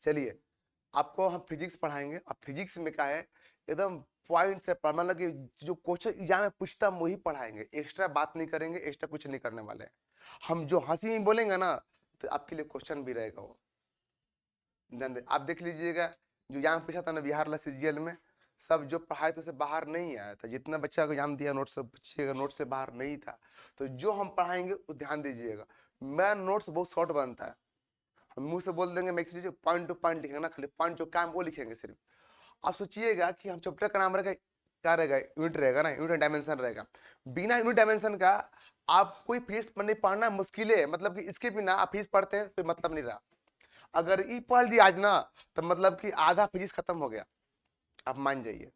चलिए आपको हम फिजिक्स पढ़ाएंगे। अब फिजिक्स में क्या है, एकदम पॉइंट से मतलब कि जो क्वेश्चन एग्जाम में पूछता हम वही पढ़ाएंगे, एक्स्ट्रा बात नहीं करेंगे, एक्स्ट्रा कुछ नहीं करने वाले हैं। हम जो हंसी में बोलेंगे ना तो आपके लिए क्वेश्चन भी रहेगा वो। आप देख लीजिएगा जो एग्जाम पूछा था ना बिहार ला सीजीएल में, सब जो पढ़ाए थे उसे बाहर नहीं आया था। जितना बच्चा को एग्जाम दिया नोट से बच्चे का नोट से बाहर नहीं था। तो जो हम पढ़ाएंगे वो ध्यान दीजिएगा। मेरा नोट्स बहुत शॉर्ट बनता है, हम मुंह से बोल देंगे मैक्स लीजिए, पॉइंट टू पॉइंट लिखेंगे ना, खाली पॉइंट जो काम वो लिखेंगे सिर्फ। आप सोचिएगा कि हम चैप्टर का नाम रहेगा क्या रहेगा, यूनिट रहेगा ना, यूनिट डायमेंशन रहेगा। बिना यूनिट डायमेंशन का आप कोई फीस नहीं पढ़ना मुश्किल है, मतलब कि इसके बिना आप फीस पढ़ते हैं तो मतलब नहीं रहा। अगर ई पढ़ लिया आज ना तो मतलब कि आधा फिजिक्स खत्म हो गया, आप मान जाइए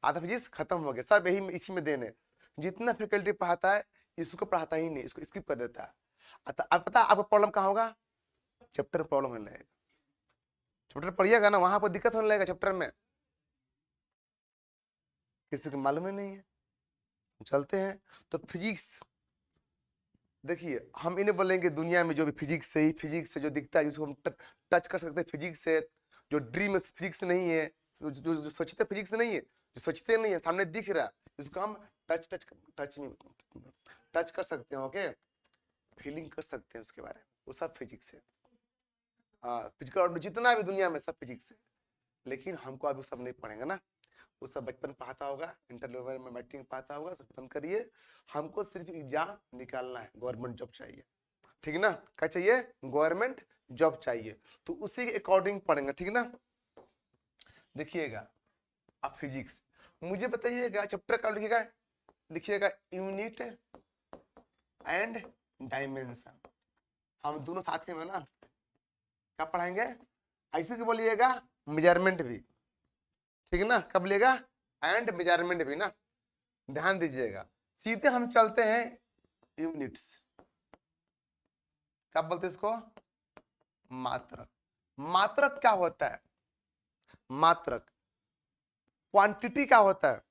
आधा फिजिक्स खत्म हो गया। सब यही इसी में देने, जितना फैकल्टी पढ़ाता है इसको पढ़ाता ही नहीं, इसको स्किप कर देता है। अब पता आपको प्रॉब्लम कहाँ होगा, चैप्टर प्रॉब्लम होने लगेगा। चैप्टर पढ़िएगा ना वहां पर दिक्कत होने लगेगा चैप्टर में, किसी को मालूम ही नहीं है। चलते हैं तो फिजिक्स देखिए, हम इन्हें बोलेंगे दुनिया में जो भी फिजिक्स से ही फिजिक्स से जो दिखता है जिसको हम टच कर सकते हैं फिजिक्स से, जो ड्रीम फिजिक्स नहीं है, जो सोचते फिजिक्स नहीं है, जो सोचते नहीं है सामने दिख रहा है, जिसको हम टच टच टच में टच कर सकते हैं, ओके, फीलिंग कर सकते हैं उसके बारे में, वो सब फिजिक्स है। हाँ फिजिकल जितना भी दुनिया में सब फिजिक्स है, लेकिन हमको अभी सब नहीं पढ़ेंगे ना, वो सब बचपन पढ़ाता होगा, इंटर लेवल में मैट्रिक पढ़ाता होगा, सब बंद करिए। हमको सिर्फ एग्जाम निकालना है, गवर्नमेंट जॉब चाहिए, ठीक ना, क्या चाहिए, गवर्नमेंट जॉब चाहिए, तो उसी के अकॉर्डिंग पढ़ेंगे, ठीक ना। देखिएगा आप फिजिक्स मुझे बताइएगा चैप्टर का लिखिएगा, लिखिएगा यूनिट एंड डायमेंशन, हम दोनों साथ में ना क्या पढ़ाएंगे, ऐसे कि बोलिएगा मेजरमेंट भी, ठीक है ना, कब लेगा, एंड मेजरमेंट भी ना, ध्यान दीजिएगा। सीधे हम चलते हैं यूनिट्स, क्या बोलते हैं इसको, मात्रक। मात्रक क्या होता है, मात्रक क्वांटिटी क्या होता है,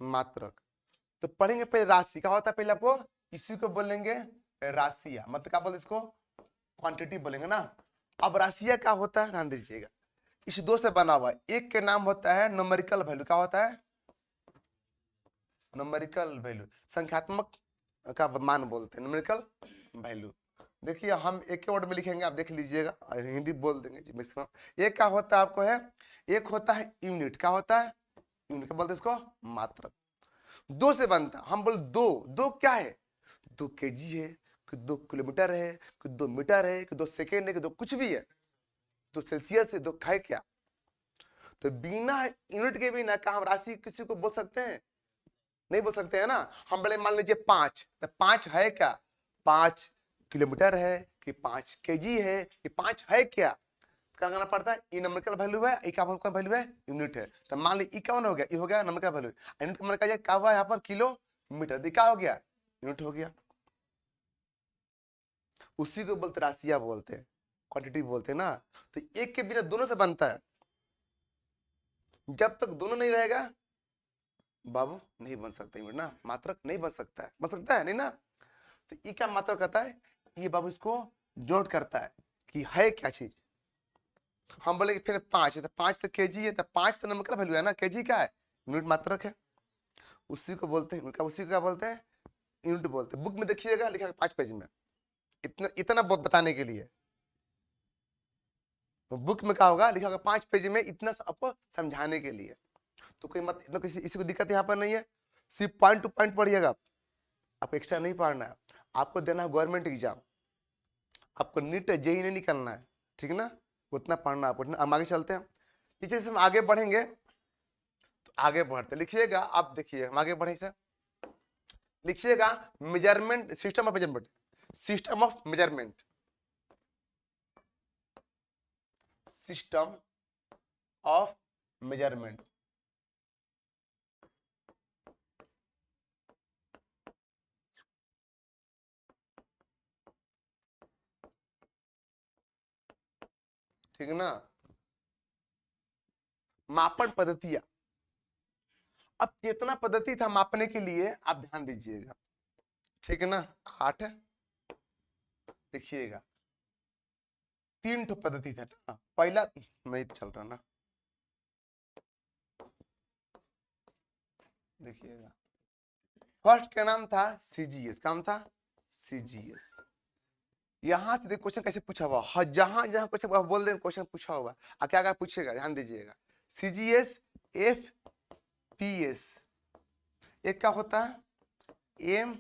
मात्रक। तो पढ़ेंगे पहले राशि क्या होता है, पहले आपको इसी को बोलेंगे राशिया, मतलब क्या बोलते इसको, क्वांटिटी बोलेंगे ना। अब राशिया क्या होता है, ध्यान दीजिएगा, इस दो से बना हुआ है, एक के नाम होता है न्यूमेरिकल वैल्यू, क्या होता है, न्यूमेरिकल वैल्यू, संख्यात्मक का मान बोलते हैं न्यूमेरिकल वैल्यू। देखिए हम एक ही वर्ड में लिखेंगे, आप देख लीजिएगा, हिंदी बोल देंगे जी मैक्सिमम। एक क्या होता है आपको है, एक होता है यूनिट, क्या होता है, यूनिट क्या बोलते हैं इसको, मात्रक। दो से बनता, हम बोल दो, दो क्या है, 2 kg है, कि 2 किलोमीटर है, कि 2 मीटर है, कि 2 सेकेंड है, कि दो कुछ भी है, 2 सेल्सियस है, दो है क्या। तो बिना यूनिट के बिना क्या हम राशि किसी को बोल सकते हैं, नहीं बोल सकते हैं ना। हम बोले मान लीजिए 5, तो 5 है क्या, 5 किलोमीटर है, कि 5 kg है, कि 5 है क्या, क्या करना पड़ता है, ई नंबर का वैल्यू है, ई का वैल्यू है, यूनिट है। तो मान ली ई कौन हो गया, ई हो गया नंबर का वैल्यू, यूनिट का मतलब क्या हुआ यहाँ पर, किलोमीटर, क्या हो गया, यूनिट हो गया। उसी को बोलते राशिया बोलते हैं, क्वांटिटी बोलते हैं ना। तो एक के बिना दोनों से बनता है, जब तक दोनों नहीं रहेगा बाबू नहीं बन सकता यूनिट ना, मात्रक नहीं बन सकता है, बन सकता है नहीं ना। तो ये क्या मात्रक कहता है, ये बाबू इसको नोट करता है कि है क्या चीज। हम बोले फिर 5 है, तो 5 तो केजी है, तो 5 तो नंबर का वैल्यू है ना, केजी क्या है, यूनिट मात्रक है, उसी को बोलते हैं, उसी को क्या बोलते हैं, यूनिट बोलते हैं। बुक में देखिएगा लिखा है 5 पेज में, इतना इतना बताने के लिए। तो बुक में क्या होगा, लिखा होगा 5 पेज में, इतना आपको समझाने के लिए। तो कोई मत इतना किसी को दिक्कत यहाँ पर नहीं है, सिर्फ पॉइंट टू पॉइंट पढ़िएगा, आपको एक्स्ट्रा नहीं पढ़ना है। आपको देना है गवर्नमेंट एग्जाम, आपको नीट जेई नहीं निकलना है, ठीक है ना, उतना पढ़ना आपको। हम आगे चलते हैं, पीछे से हम आगे बढ़ेंगे, तो आगे बढ़ते लिखिएगा, आप देखिए हम आगे बढ़े से लिखिएगा measurement, system of measurement, system of measurement, system of measurement. ठीक है ना, मापन पद्धतियां। अब कितना पद्धति था मापने के लिए, आप ध्यान दीजिएगा, ठीक है ना। 8 देखिएगा, 3 ठो पद्धति थे ना, पहला नहीं चल रहा ना, देखिएगा फर्स्ट का नाम था सीजीएस, काम था सीजीएस। यहां से क्वेश्चन कैसे पूछा हुआ, जहां जहां क्वेश्चन बोल रहे क्वेश्चन पूछा हुआ, क्या क्या पूछेगा ध्यान दीजिएगा। सीजीएस, एफ पी एस, एक क्या होता है एम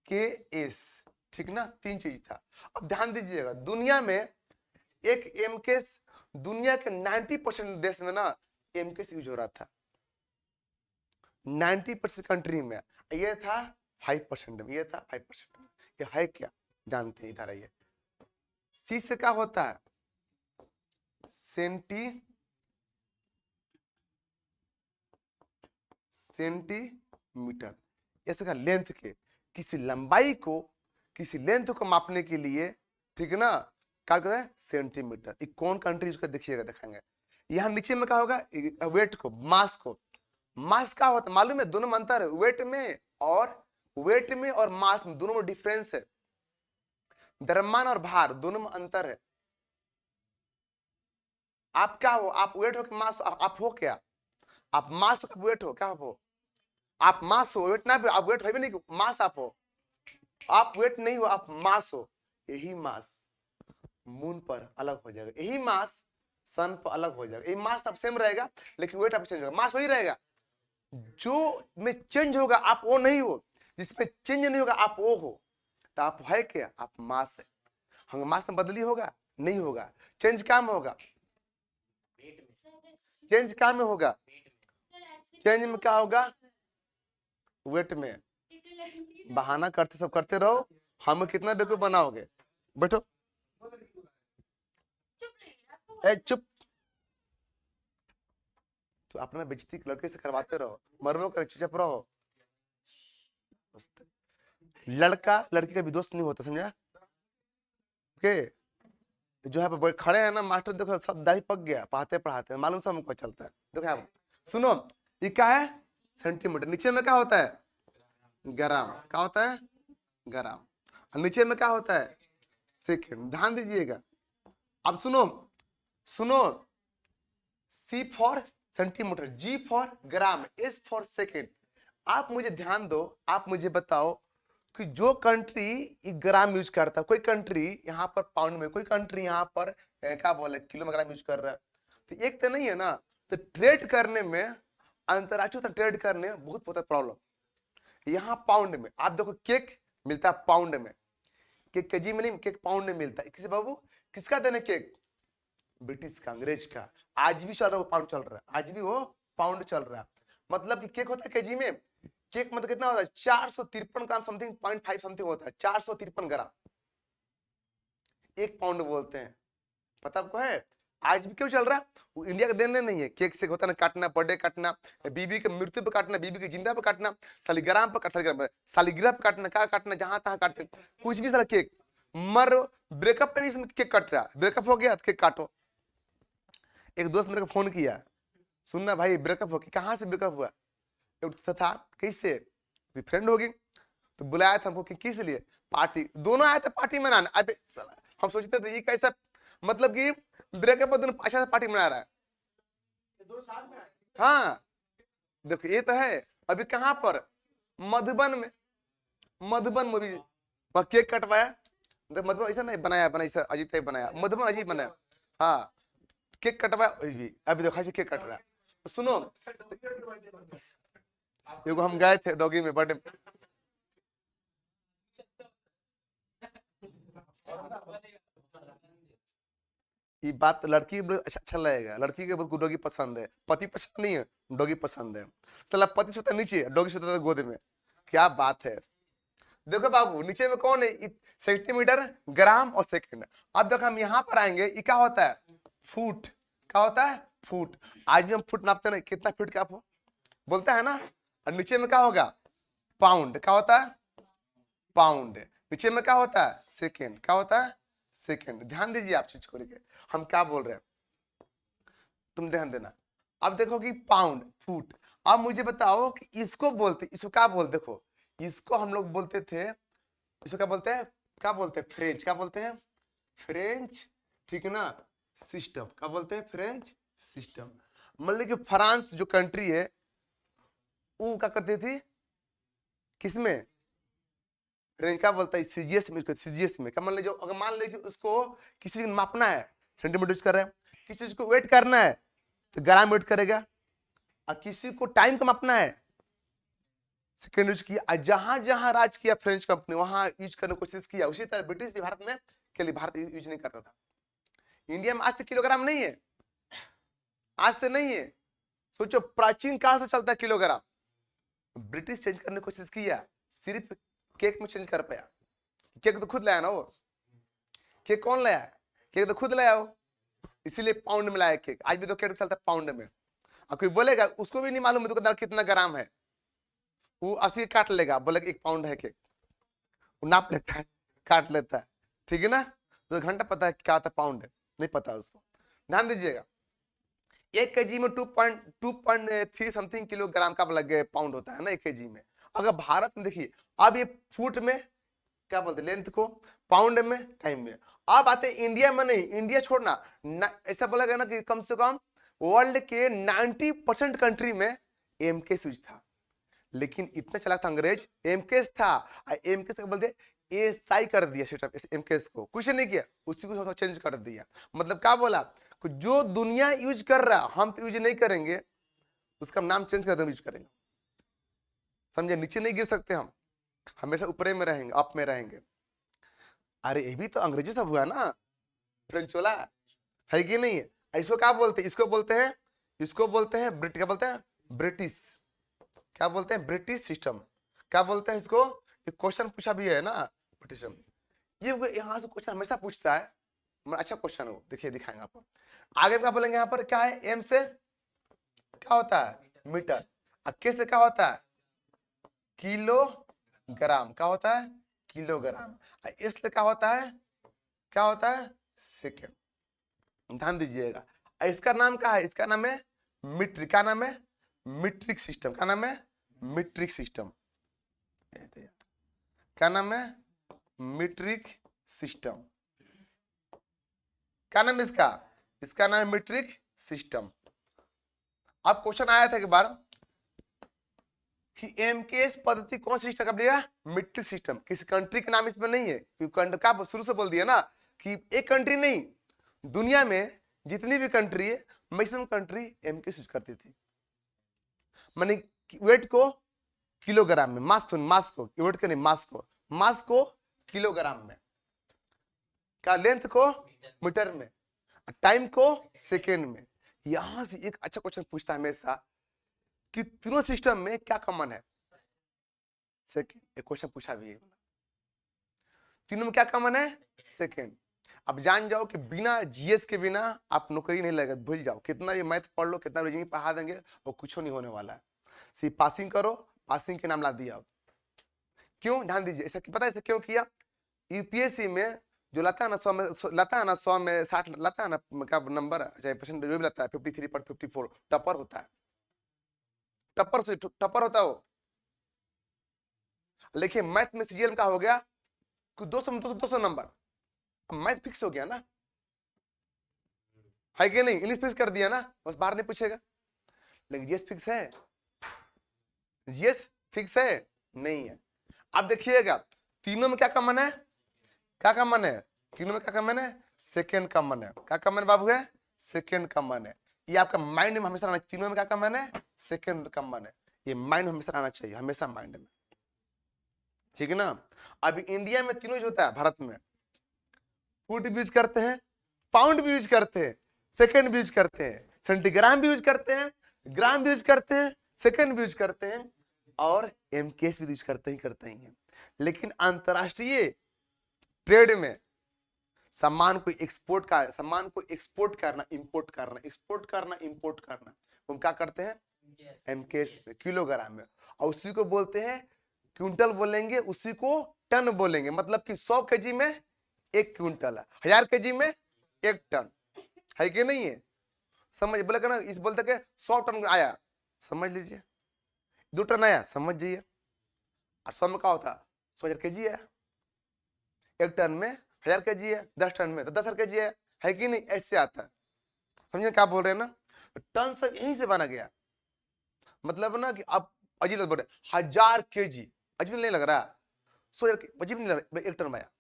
के एस, ठीक ना, 3 चीज था। अब ध्यान दीजिएगा दुनिया में एक एम के, दुनिया के 90% देश में ना एम के यूज हो रहा था, 90% कंट्री में, ये था 5% में, ये था 5% में। ये है क्या जानते हैं, इधर आइए। सी से क्या होता है सेंटीमीटर, इसका लेंथ के, किसी लंबाई को, किसी लेंथ को मापने के लिए, ठीक है ना, क्या कहते हैं सेंटीमीटर। ये कौन कंट्री उसका देखिएगा, दिखाएंगे। यहां नीचे में क्या होगा वेट को, मास को, मास क्या होता है मालूम है, दोनों में अंतर है, वेट में और मास में दोनों में डिफरेंस है, द्रव्यमान और भार दोनों में अंतर है। आप क्या हो, आप वेट हो कि मास, आप हो क्या, आप मास हो, वेट हो, क्या हो, आप मास हो, वेट ना भी, आप वेट हो भी नहीं, मास आप हो, आप वेट नहीं हो, आप मास हो। यही मास मून पर अलग हो जाएगा, यही मास सन पर अलग हो जाएगा, यही मास अब सेम रहेगा लेकिन वेट आप चेंज होगा, मास वही रहेगा। जो में चेंज होगा आप वो नहीं हो, जिसमें चेंज नहीं होगा आप वो हो। तो आप है क्या, आप मास है। हम मास में बदली होगा नहीं होगा, चेंज क्या में होगा, चेंज क्या में होगा, चेंज में क्या होगा वेट में। बहाना करते सब करते रहो, हम कितना बेवकूफ बनाओगे, बैठो चुप, तो अपना बेइज्जती लड़के से करवाते रहो, मरबो कर चुप रहो। लड़का लड़की का भी दोस्त नहीं होता, समझा के जो है खड़े हैं ना मास्टर, देखो सब दाढ़ी पक गया, पढ़ाते पढ़ाते मालूम सब हमको चलता है। देखो आप सुनो, ये क्या है सेंटीमीटर, नीचे में क्या होता है ग्राम, क्या होता है ग्राम, और नीचे में क्या होता है सेकंड। ध्यान दीजिएगा, अब सुनो सुनो, C for centimetre, G for gram, S for second. आप मुझे ध्यान दो, आप मुझे बताओ कि जो कंट्री ग्राम यूज करता है, कोई कंट्री यहाँ पर पाउंड में, कोई कंट्री यहाँ पर क्या बोले किलो में ग्राम यूज कर रहा है, तो एक तो नहीं है ना। तो ट्रेड करने में, अंतरराष्ट्रीय ट्रेड करने में बहुत होता है प्रॉब्लम। यहाँ पाउंड में आप देखो केक मिलता है पाउंड में, केक केजी में नहीं, केक पाउंड में मिलता है। किसी बाबू किसका देने केक, ब्रिटिश का, अंग्रेज का। आज भी चल रहा है वो पाउंड चल रहा है, आज भी वो पाउंड चल रहा है। मतलब कि केक होता है केजी में, केक मतलब कितना होता है 453 ग्राम समथिंग, 0.5 समथिंग होता है, 453 ग्राम एक पाउंड बोलते हैं। पता आपको है आज भी क्यों चल रहा है, वो इंडिया का देने नहीं है। केक से होता है ना काटना, बर्थडे काटना, बीबी के मृत्यु पे काटना, बीबी की जिंदा पे काटना, सालिग्राम पे सालिग्राम पे काटना, क्या काटना जहां तहां काटते कुछ भी सारा केक। मर ब्रेकअप पे भी इसमें केक कट रहा है, ब्रेकअप हो गया तो केक काटो। एक दोस्त मेरे को फोन किया, सुनना भाई ब्रेकअप हो गया, कहाँ से ब्रेकअप हुआ, था कैसे, फ्रेंड होगी तो बुलाया था हमको कि किस लिए, पार्टी, दोनों आए थे पार्टी मनाने। अबे हम सोचते थे ये कैसा, मतलब कि ब्रेकअप पर दोनों अच्छा से पार्टी मना रहा है। हाँ देखो ये तो है। अभी कहाँ पर मधुबन में, मधुबन में भी केक कटवाया, मधुबन ऐसा नहीं बनाया, ऐसा अजीब टाइप बनाया, मधुबन अजीब बनाया। हाँ केक कटवाया, अभी देखो ऐसे केक कट रहा है। तो सुनो एगो हम गए थे डॉगी में बर्थडे, ये बात लड़की को अच्छा लगेगा, लड़की के बहुत डॉगी पसंद है, पति पसंद नहीं है, डॉगी पसंद है। साला पति सोता नीचे, डॉगी सोता था गोद में, क्या बात है। देखो बाबू नीचे में कौन है, सेंटीमीटर, ग्राम और सेकंड। अब देखो हम यहाँ पर आएंगे, ये क्या होता है फुट, क्या होता है फुट। आज भी हम फुट नापते ना, कितना फुट क्या बोलता है ना। और नीचे में क्या होगा पाउंड, क्या होता है पाउंड। नीचे में क्या होता है सेकंड, क्या होता है सेकंड। ध्यान दीजिए आप चीज को लेके हम क्या बोल रहे हैं, तुम ध्यान देना। अब देखो कि पाउंड फुट। अब मुझे बताओ कि इसको बोलते, इसको क्या बोलते, देखो इसको हम लोग बोलते थे, इसको क्या बोलते हैं, क्या बोलते हैं फ्रेंच, क्या बोलते हैं फ्रेंच ठीक है ना, सिस्टम क्या बोलते हैं, फ्रेंच सिस्टम। मतलब कि फ्रांस जो कंट्री है वो क्या करती थी, किसमें, फ्रेंच क्या बोलता है, सीजीएस में, सीजीएस में क्या मान लीजिए, अगर मान लीजिए कि उसको किसी को मापना है सेंटीमीटर यूज कर रहे हैं, किसी चीज को वेट करना है तो ग्राम वेट करेगा, और किसी को टाइम को मापना है सेकेंड यूज किया। जहां जहां राज किया फ्रेंच कंपनी वहां यूज करने की कोशिश किया। उसी तरह ब्रिटिश भी भारत में के लिए भारत यूज नहीं करता था। इंडिया में आज से किलोग्राम नहीं है, आज से नहीं है, सोचो प्राचीन काल से चलता है किलोग्राम। ब्रिटिश चेंज करने की कोशिश किया, सिर्फ केक में चेंज कर पाया। केक तो खुद लाया ना वो, केक कौन लाया, केक तो खुद लाया वो, इसीलिए पाउंड में लाया केक। आज भी तो केक चलता है पाउंड में। अब कोई बोलेगा उसको भी नहीं मालूम दुकानदार कितना ग्राम है, वो 80 काट लेगा, बोलेगा 1 पाउंड है केक, वो नाप लेता है, काट लेता है, ठीक है ना। तो घंटा पता है क्या होता है पाउंड है, नहीं पता उसको। ध्यान दीजिएगा, 1 kg में 2.3 समथिंग किलोग्राम का लग गए पाउंड होता है ना 1 kg में। अगर भारत में देखिए, अब ये फुट में क्या बोलते हैं, लेंथ को, पाउंड में, टाइम में। अब आते इंडिया में, नहीं इंडिया छोड़ना, ऐसा बोला गया ना कि कम से कम वर्ल्ड के 90% कंट्री में एमके यूज था। लेकिन इतना चला था अंग्रेज, एमकेस था, एमकेस का बोलते एसआई कर दिया सिस्टम, एमकेस को कुछ नहीं किया, उसी को चेंज कर दिया। मतलब क्या बोला, जो दुनिया यूज कर रहा हम तो यूज नहीं करेंगे, उसका नाम चेंज कर देंगे, यूज करेंगे, समझे, नीचे नहीं गिर सकते हम, हमेशा ऊपर में रहेंगे, अप में रहेंगे। अरे ये भी तो अंग्रेजी सब हुआ ना, फ्रेंचोला है कि नहीं है। इसको क्या बोलते हैं, इसको बोलते हैं, इसको बोलते हैं क्या बोलते हैं, ब्रिटिश, क्या बोलते हैं, ब्रिटिश सिस्टम। क्या बोलते हैं इसको, एक क्वेश्चन पूछा भी है ना ब्रिटिशम, ये यहाँ से क्वेश्चन हमेशा पूछता है, अच्छा क्वेश्चन हो, देखिए दिखाएंगे आपको। आगे क्या बोलेंगे, यहाँ पर क्या है, एम से क्या होता है, मीटर, के से क्या होता है, किलोग्राम, क्या होता है, किलोग्राम, इसलिए क्या होता है, क्या होता है, सेकेंड। ध्यान दीजिएगा, इसका नाम क्या है, इसका नाम है मीट्रिक, क्या नाम है, मीट्रिक सिस्टम, क्या नाम है, मीट्रिक सिस्टम, क्या नाम है, मीट्रिक सिस्टम, क्या नाम है इसका, इसका नाम है मीट्रिक सिस्टम। अब क्वेश्चन आया था एक बार कि एमकेएस पद्धति कौन सी सिस्टम का दिया, मीट्रिक सिस्टम, किसी कंट्री का नाम इसमें नहीं है, क्योंकि का शुरू से बोल दिया ना कि एक कंट्री नहीं, दुनिया में जितनी भी कंट्री है मैक्सिमम कंट्री एमकेएस यूज करती थी। माने वेट को किलोग्राम में, मास को वेट के नहीं, मास को किलोग्राम में, क्या लेंथ को मीटर में, टाइम को सेकेंड में। यहां से एक अच्छा क्वेश्चन पूछता है हमेशा कि तीनों सिस्टम में क्या कॉमन है, सेकेंड, एक क्वेश्चन पूछा भी है, तीनों में क्या कॉमन है, सेकेंड। अब जान जाओ कि बिना जीएस के बिना आप नौकरी नहीं लगेगा, भूल जाओ, कितना भी मैथ पढ़ लो, कितना रीजनिंग पढ़ा देंगे वो कुछ नहीं होने वाला है, सिर्फ पासिंग करो, पासिंग के नाम ला दिया। क्यों, ध्यान दीजिए, ऐसा पता है ऐसा क्यों किया, यूपीएससी में जो लाता है ना 100 में, लाता है ना 100 में 60 लाता है ना, क्या नंबर चाहे परसेंट जो भी लाता है 53 पर 54 टपर होता है, टपर से टपर होता है वो। लेकिन मैथ में सीजीएल का हो गया 200 में 200 नंबर, मैथ फिक्स हो गया ना, है कि नहीं, इंग्लिश फिक्स कर दिया ना, बस बाहर नहीं पूछेगा। लेकिन जीएस फिक्स है, जीएस फिक्स है नहीं है। अब देखिएगा तीनों में क्या कॉमन है, क्या कॉमन है, तीनों में क्या कॉमन है, सेकंड कॉमन है, क्या कॉमन बाबू है, सेकंड कॉमन है। ये आपका माइंड में हमेशा रहना, तीनों में क्या कॉमन है, सेकंड कॉमन है, ये माइंड में हमेशा रहना चाहिए, हमेशा माइंड में, ठीक है ना। अभी इंडिया में तीनों जो होता है, भारत में फुट भी यूज करते हैं, पाउंड भी यूज करते हैं, सेकंड भी यूज करते हैं, सेंटीग्राम भी यूज करते हैं, ग्राम भी यूज करते हैं, सेकंड भी यूज करते हैं, और एमकेएस भी यूज करते ही हैं। लेकिन अंतरराष्ट्रीय ट्रेड में सामान को एक्सपोर्ट का, सामान को एक्सपोर्ट करना, इंपोर्ट करना, एक्सपोर्ट करना, इंपोर्ट करना, हम क्या करते हैं, एमकेएस में, किलोग्राम में, और उसी को बोलते हैं क्विंटल बोलेंगे, उसी को टन बोलेंगे। मतलब कि 100 केजी में 1 क्विंटल है, 1000 केजी में 1 टन, है कि नहीं है, समझ बोले ना, इस बोलते कि 100 टन आया, समझ लीजिए, 2 टन आया, समझ जाइए, और 100 में क्या होता, 100,000 केजी है, 1 टन में 1000 केजी है, 10 टन में तो 10,000 केजी है, है कि नहीं, ऐसे आता है। समझे क्या बोल रहे हैं ना, टन सब यहीं से बना गया। मतलब ना कि आप अजीब बोल रहे 1000 केजी, अजीब नहीं लग रहा, 100 अजीब नहीं लग रहा, एक टन माया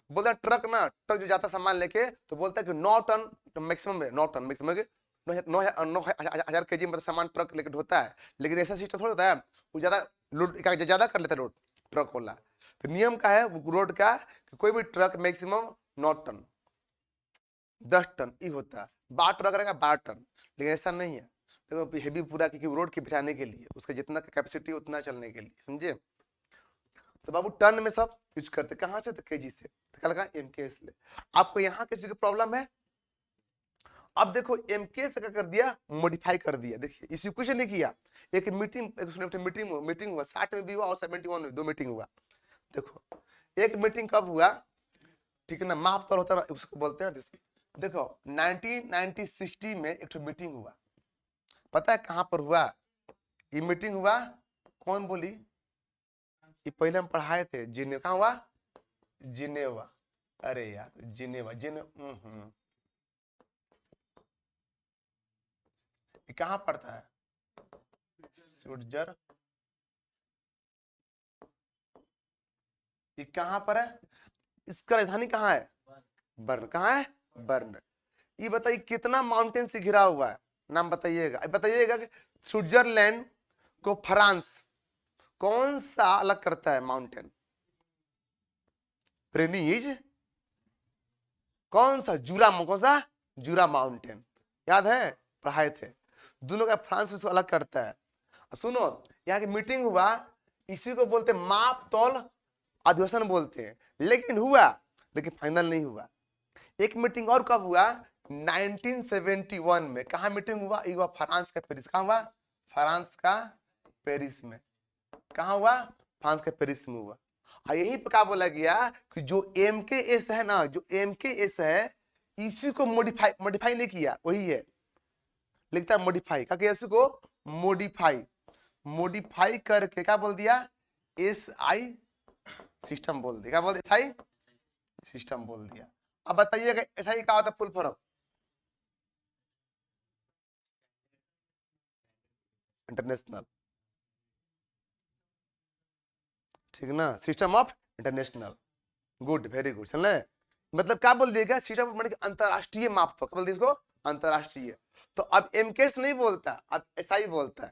बोलता है। ट्रक ना, ट्रक जो जाता सामान लेके तो बोलता है कि 9 टन मैक्सिमम है, 9 टन मैक्सिमम है, 9,000 केजी मतलब सामान ट्रक लेके ढोता है। लेकिन ऐसा सिस्टम थोड़ा होता है, वो ज्यादा लोड ज्यादा कर लेता है लोड ट्रक वाला। तो नियम का है रोड का कि कोई भी ट्रक मैक्सिमम 9 टन 10 टन ये होता है, 12 ट्रक रहेगा 12 टन। लेकिन ऐसा नहीं है, तो हेवी पूरा क्योंकि रोड के बिछाने के लिए उसका जितना कैपेसिटी उतना चलने के लिए, समझे। तो बाबू टन में सब यूज करते, कहां से, तो केजी से, तो क्या लगा एमकेएस ले। आपको यहाँ किसी की प्रॉब्लम है, अब देखो एमकेएस का कर दिया, मॉडिफाई कर दिया। देखिए इसी कुछ नहीं किया, एक मीटिंग मीटिंग हुआ 60 में भी हुआ और 71 में, 2 मीटिंग हुआ। देखो एक मीटिंग कब हुआ, ठीक है ना, माप तौर होता है उसको बोलते हैं। देखो 1960 में एक मीटिंग हुआ, पता है कहां पर हुआ ये मीटिंग हुआ, कौन बोली, ये पहले हम पढ़ाए थे, जिनेवा। कहाँ हुआ, जिनेवा। अरे यार जिनेवा, ये कहाँ पड़ता है, स्विट्जर, ये कहाँ पर है, इसका राजधानी कहाँ है, बर्न। कहाँ है, बर्न। ये बताइए कितना माउंटेन से घिरा हुआ है, नाम बताइएगा। बताइएगा कि स्विट्जरलैंड को फ्रांस कौन सा अलग करता है माउंटेन, प्रेनीज, कौन सा, जूरा, कौन सा, जूरा माउंटेन, याद है, पढ़ाए थे। दोनों का फ्रांस उसको अलग करता है। सुनो यहाँ की मीटिंग हुआ, इसी को बोलते माप तौल अधिवेशन बोलते हैं, लेकिन हुआ, लेकिन फाइनल नहीं हुआ। एक मीटिंग और कब हुआ, 1971 में। कहा मीटिंग हुआ, ये हुआ फ्रांस का पेरिस। कहा हुआ, फ्रांस का पेरिस में। कहा हुआ, फ्रांस के पेरिस में हुआ। और यही पर क्या बोला गया कि जो एम के एस है ना, जो एम के एस है, इसी को मॉडिफाई मॉडिफाई नहीं किया, वही है लिखता है मॉडिफाई, क्या किया इसको, मॉडिफाई, मॉडिफाई करके क्या बोल दिया, एस आई सिस्टम बोल दिया। क्या बोल दिया, एस आई सिस्टम बोल दिया। अब बताइएगा एस आई क्या होता है, फुल फॉर्म, इंटरनेशनल, ठीक ना, system of international. Good, very good, समझ। मतलब क्या बोल दिएगा, सिस्टम मतलब अंतरराष्ट्रीय माप, तो क्या बोल दिया इसको, अंतरराष्ट्रीय। तो अब एमकेएस नहीं बोलता, अब एसआई बोलता है।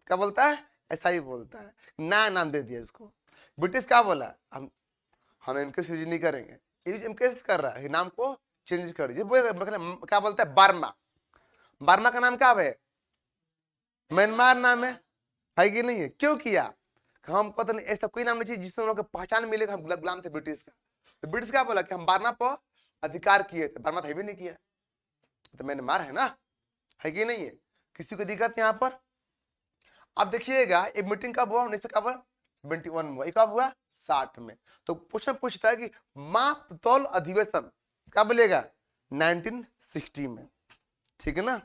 क्या बोलता है, एसआई बोलता है, नया नाम दे दिया इसको। ब्रिटिश क्या बोला, हम एमकेएस यूज नहीं करेंगे, यूज एमकेएस कर रहा है, नाम को चेंज कर दीजिए। क्या बोलता है, बर्मा, बर्मा का नाम क्या है, म्यांमार नाम है कि नहीं है, क्यों किया, हम पता नहीं, ऐसा कोई नाम नहीं चाहिए जिससे उन लोगों को पहचान मिलेगा हम गुलाम थे ब्रिटिश का। तो ब्रिटिश क्या बोला कि हम बर्मा पर अधिकार किए थे, बर्मा था भी नहीं किया, तो म्यांमार है ना, है कि नहीं है, किसी को दिक्कत यहाँ पर। अब देखिएगा एक मीटिंग कब हुआ, 1971 में हुआ, एक कब हुआ, 60 में। तो क्वेश्चन पूछता है कि माप तौल अधिवेशन कब बोलेगा, 1960 में, ठीक है ना,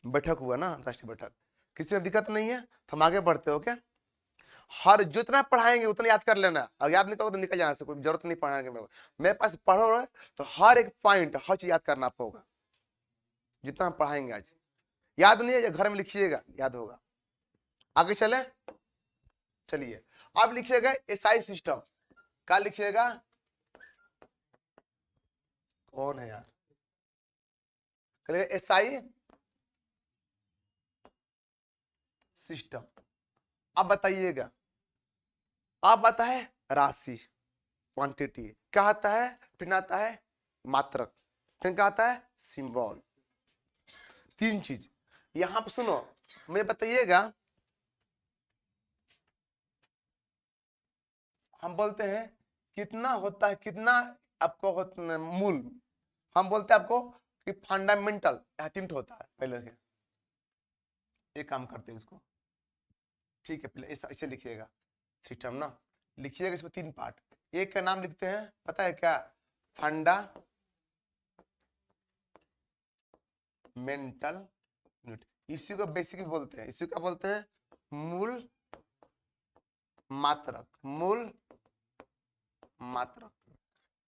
बैठक हुआ ना, अंतरराष्ट्रीय बैठक। किसी में दिक्कत नहीं है, तो हम आगे बढ़ते हो क्या। हर जितना पढ़ाएंगे उतना याद कर लेना, और याद नहीं करो तो निकल जाने से कोई जरूरत नहीं पढ़ाने में। मेरे पास पढ़ो रहे तो हर एक पॉइंट, हर चीज याद करना होगा, जितना हम पढ़ाएंगे आज। याद नहीं है घर में लिखिएगा, याद होगा। आगे चले, चलिए अब लिखिएगा एसआई सिस्टम। क्या लिखिएगा, कौन है यार, एसआई सिस्टम। अब बताइएगा, अब आता है राशि, क्वांटिटी, क्या आता है, फिर आता है मात्रक, फिर क्या आता है, सिंबल। तीन चीज यहां पर सुनो, मैं बताइएगा, हम बोलते हैं कितना होता है, कितना आपको मूल, हम बोलते हैं आपको कि फंडामेंटल एटिम्प्ट होता है पहले के। एक काम करते हैं इसको, ठीक है, पहले इसे लिखिएगा सिस्टम ना, लिखिएगा इसमें 3 पार्ट। एक का नाम लिखते हैं, पता है क्या, फंडा मेंटल यूनिट, इसी को बेसिक बोलते हैं, इसी को बोलते हैं मूल मात्रक, मूल मात्रक।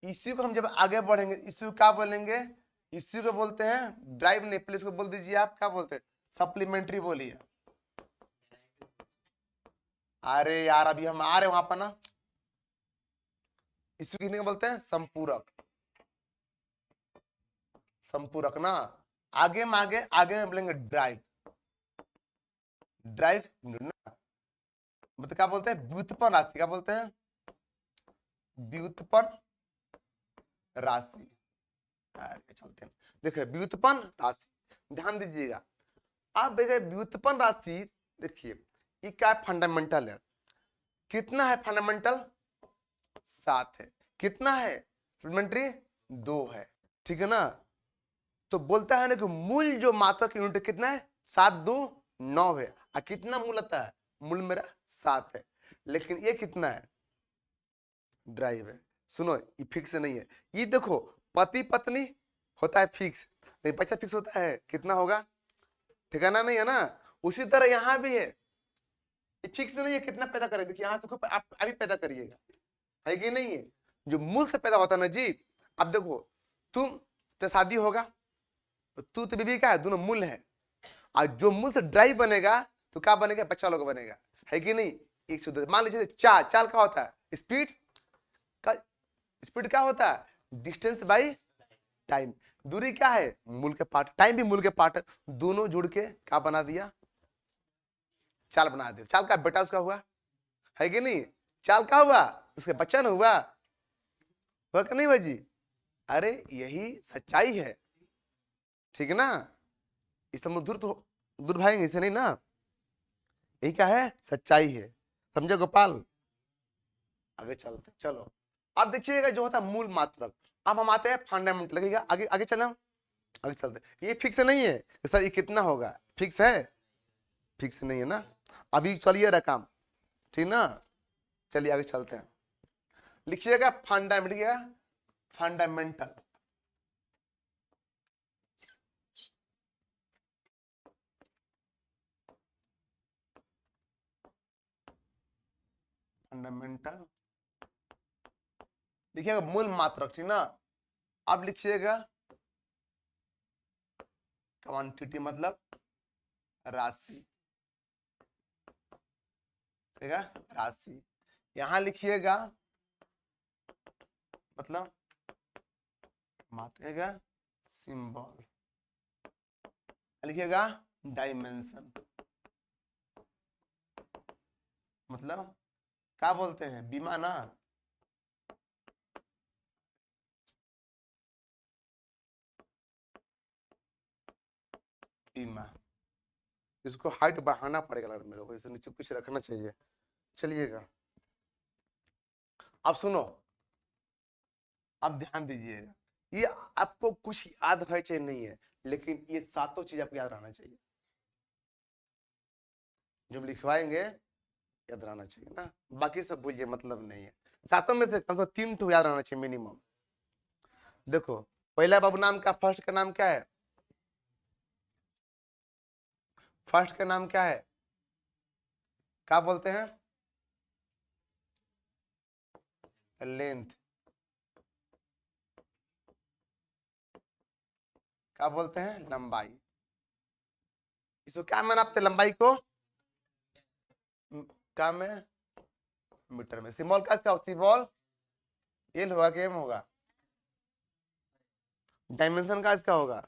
इसी को हम जब आगे बढ़ेंगे इसी को क्या बोलेंगे, इसी को बोलते हैं ड्राइव नहीं, प्लीज को बोल दीजिए आप क्या बोलते हैं, सप्लीमेंट्री बोलिए। अरे यार अभी हम आ रहे वहां पर ना, इसी को बोलते हैं संपूरक, संपूरक ना। आगे में आगे में बोलेंगे ड्राइव, ड्राइव ना मतलब क्या बोलते हैं, व्युत्पन्न राशि, क्या बोलते हैं, व्युत्पन्न राशि। अरे चलते हैं, देखिए व्युत्पन्न राशि, ध्यान दीजिएगा। अब देखिए व्युत्पन्न राशि, देखिए ये क्या है, फंडामेंटल है। कितना है फंडामेंटल, 7 है। कितना है सप्लीमेंट्री, 2 है। ठीक है ना। तो बोलता है ना कि मूल जो मात्रा की यूनिट कितना है, 7 2 9 है। और कितना मूल आता है, मूल मेरा 7 है। लेकिन ये कितना है, ड्राइव है। सुनो ये फिक्स नहीं है। ये देखो पति पत्नी होता है फिक्स, नहीं बच्चा फिक्स होता है, कितना होगा, ठिकाना नहीं है ना। उसी तरह यहाँ भी है, ये फिक्स नहीं है कितना पैदा करेगा। देखिए यहाँ से आप अभी पैदा करिएगा, है कि नहीं है, जो मूल से पैदा होता है ना जी। अब देखो तुम तो शादी होगा, तू तो बीबी का है, दोनों मूल है। और जो मूल से ड्राइव बनेगा तो क्या बनेगा, बच्चा लोग बनेगा, है कि नहीं। एक शुद्ध मान लीजिए चाल, चाल क्या होता है, स्पीड का, स्पीड क्या होता है, डिस्टेंस बाई टाइम। दूरी क्या है, मूल के पार्ट, टाइम भी मूल के पार्ट, दोनों जुड़ के क्या बना दिया, चाल बना दिया। चाल का बेटा उसका हुआ, है कि नहीं, चाल का हुआ उसके बच्चा न हुआ कि नहीं भाई। अरे यही सच्चाई है, ठीक है ना। इस दूर भागेंगे इसे नहीं ना, यही क्या है, सच्चाई है, समझे गोपाल। आगे चलते चलो। अब देखिएगा जो होता है मूल मात्रक। अब हम आते हैं फंडामेंटल, लगेगा आगे आगे चले, आगे चलते। ये फिक्स नहीं है सर, ये कितना होगा, फिक्स है, फिक्स नहीं है ना। अभी चलिए रहा काम, ठीक ना। चलिए आगे चलते हैं, लिखिएगा फंडामेंटल, फंडामेंटल फंडामेंटल लिखिएगा मूल मात्रक, ठीक ना। अब लिखिएगा क्वांटिटी मतलब राशि, ठीक है, राशि। यहां लिखिएगा मतलब मात्रेगा सिंबल, लिखिएगा डायमेंशन, मतलब क्या बोलते हैं, बीमा ना, बीमा। इसको हाइट बढ़ाना पड़ेगा मेरे को, इसे नीचे कुछ रखना चाहिए। चलिएगा अब सुनो, अब ध्यान दीजिएगा। ये आपको कुछ याद है चाहे नहीं है, लेकिन ये सातों चीज आपको याद रहना चाहिए, जब लिखवाएंगे याद रहना चाहिए ना। बाकी सब भूलिए, मतलब नहीं है। सातों में से कम से कम 3 तो याद रहना चाहिए मिनिमम। देखो पहला बाबू नाम का, फर्स्ट का नाम क्या है, फर्स्ट का नाम क्या है, क्या बोलते हैं, लेंथ, क्या बोलते हैं, लंबाई। इसको क्या में नापते, लंबाई को क्या में, मीटर में। सिंबल का इसका सिंबल एल होगा कि एम होगा, डायमेंशन का इसका होगा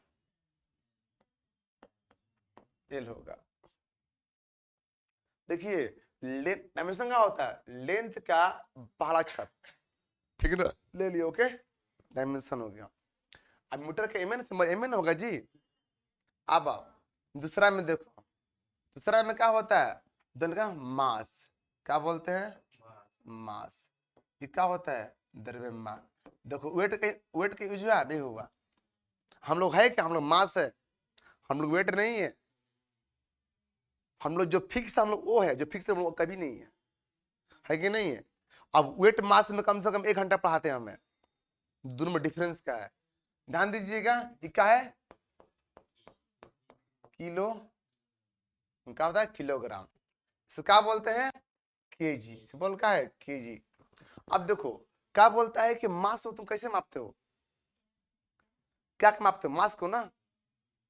एल होगा। देखिए डायमेंशन का होता है लेंथ का पहला अक्षर, ठीक है ना, ले लियो, ओके, डायमेंशन हो गया। अब मीटर का एमएन सिंबल एमएन होगा जी। अब दूसरा में देखो, दूसरा में क्या होता है, दोनों का मास, क्या बोलते हैं, मास। ये क्या होता है, द्रव्यमान। देखो वेट का यूज हुआ नहीं हुआ, हम लोग है क्या, हम लोग मास है, हम लोग वेट नहीं है। हम लोग जो फिक्स हम लोग वो है, जो फिक्स हम लोग कभी नहीं है कि नहीं है। अब वेट मास में कम से कम 1 घंटा पढ़ाते हैं हमें, दोनों में डिफरेंस क्या है, ध्यान दीजिएगा। ये क्या है, किलो, क्या होता है, किलोग्राम। इसको क्या बोलते हैं, केजी, सिंपल क्या है, केजी। अब देखो क्या बोलता है कि मास को तुम कैसे मापते हो, क्या मापते हो, मास को ना,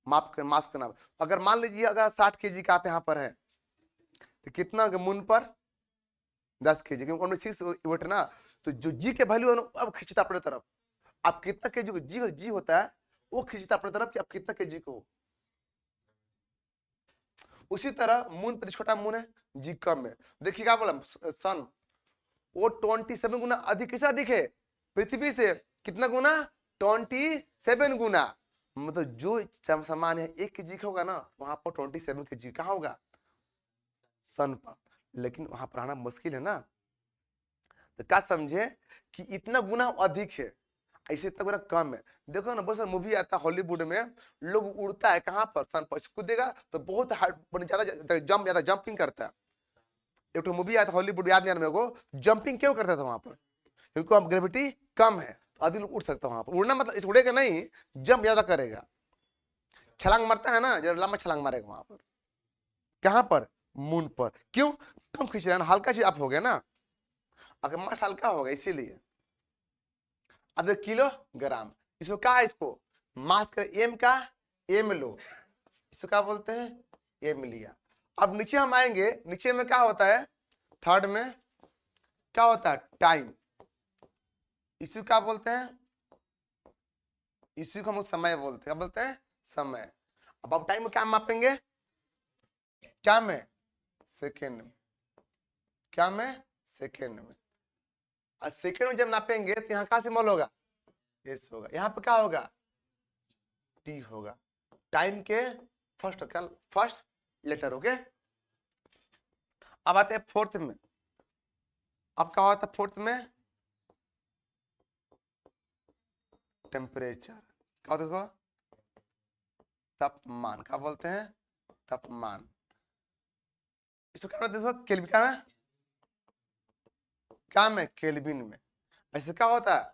मास का नाम। अगर मान लीजिए अगर 60 kg का आप यहाँ पर है तो कितना होगा मून पर 10 kg, क्योंकि उनमें 6 वेट ना, तो जो जी के वैल्यू है ना अब खींचता अपने तरफ। आप कितना केजी को जी जी होता है वो खींचता अपने तरफ कि आप कितना केजी को हो। उसी तरह मून पर छोटा मून है, जी कम है। देखिए क्या बोला सन, वो 27 गुना अधिक, किसे अधिक है, पृथ्वी से। कितना गुना, 27 गुना। मतलब जो समान है 1 kg का होगा ना, वहां पर 27 kg कहाँ होगा, सन पर। लेकिन वहां पर आना मुश्किल है ना, तो क्या समझे कि इतना गुना अधिक है, ऐसे इतना गुना कम है। देखो ना बहुत सारा मूवी आता है हॉलीवुड में, लोग उड़ता है कहाँ पर, सन पर कूदेगा तो बहुत ज्यादा जंपिंग करता है। एक तो मूवी आया था हॉलीवुड, याद नहीं आ रहा मेरे को, जंपिंग क्यों करता था वहां पर, क्योंकि वहां ग्रेविटी कम है, तो आदमी लोग उड़ सकता है वहां पर। उड़ना मतलब इस उड़ेगा नहीं, जंप ज्यादा करेगा। छलांग मारता है ना, जरा लंबा छलांग मारेगा वहां पर। कहां पर, मून पर। क्यों, कम खींच रहा है ना, हल्का चीज आप हो गया ना, अगर मास हल्का होगा इसीलिए। अब किलोग्राम, इसको क्या है, इसको मास का एम का एम लो, इसको क्या बोलते हैं, एम लिया। अब नीचे हम आएंगे, नीचे में क्या होता है, थर्ड में क्या होता है, टाइम। इसी क्या बोलते हैं, इसी को हम समय बोलते हैं, क्या बोलते हैं, समय। अब आप टाइम में क्या मापेंगे, क्या में, सेकेंड में, क्या में, सेकेंड में। और सेकेंड में जब नापेंगे तो यहाँ का सिंबल होगा, एस होगा, यहाँ पे क्या होगा, टी होगा। टाइम के फर्स्ट लेटर, ओके। अब आते हैं फोर्थ में। अब क्या होता है फोर्थ में, टेम्परेचर। क्या होता है इसको, तापमान, क्या बोलते हैं, तापमान। इसको क्या बोलते हैं, इसको केल्विन, क्या में, केल्विन में। ऐसे क्या होता है,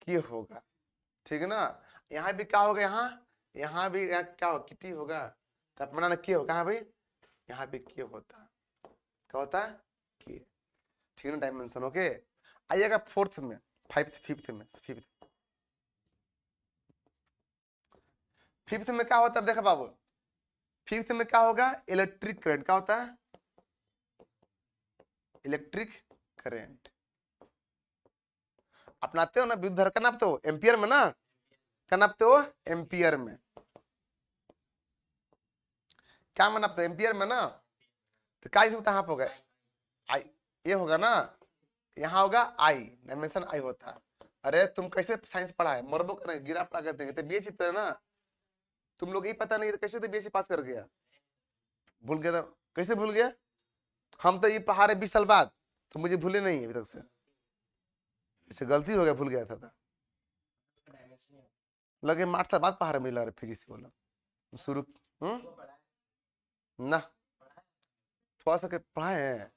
कि होगा, ठीक है ना। यहाँ भी क्या होगा, यहाँ भी यहाँ क्या होगा, किटी होगा, तापमान की होगा, कहाँ भाई, यहाँ भी की होता है, क्या होता है, की। ठीक है ना, डायमेंशन, ओके। आइएगा फोर्थ में, फिफ्थ में क्या होता है, देखा बाबू, फिफ्थ में क्या होगा, इलेक्ट्रिक करंट। क्या होता है, इलेक्ट्रिक करंट। अपनाते हो ना, विद्युत धारा का नापते हो एम्पियर में ना, क्या नापते हो, एम्पियर में। क्या में नापते हो, एम्पियर में ना। तो क्या होता है, यहाँ पे होगा आई, ये होगा ना, यहाँ होगा आई, डायमेंशन आई होता है। अरे तुम कैसे साइंस पढ़ा है, मरबो करें, गिरा पड़ा कर देंगे, तो बीएससी तो है ना, तुम लोग ही पता नहीं तो कैसे तो बीएससी पास कर गया, भूल गया तो कैसे भूल गया। हम तो ये पढ़ा रहे 20 साल बाद, तो मुझे भूले नहीं अभी तक से, इससे गलती हो गया, भूल गया था। लगे 8 साल बाद पढ़ा रहे, मुझे लग रहा फिजिक्स बोला शुरू। ना, थोड़ा सा पढ़ाए हैं,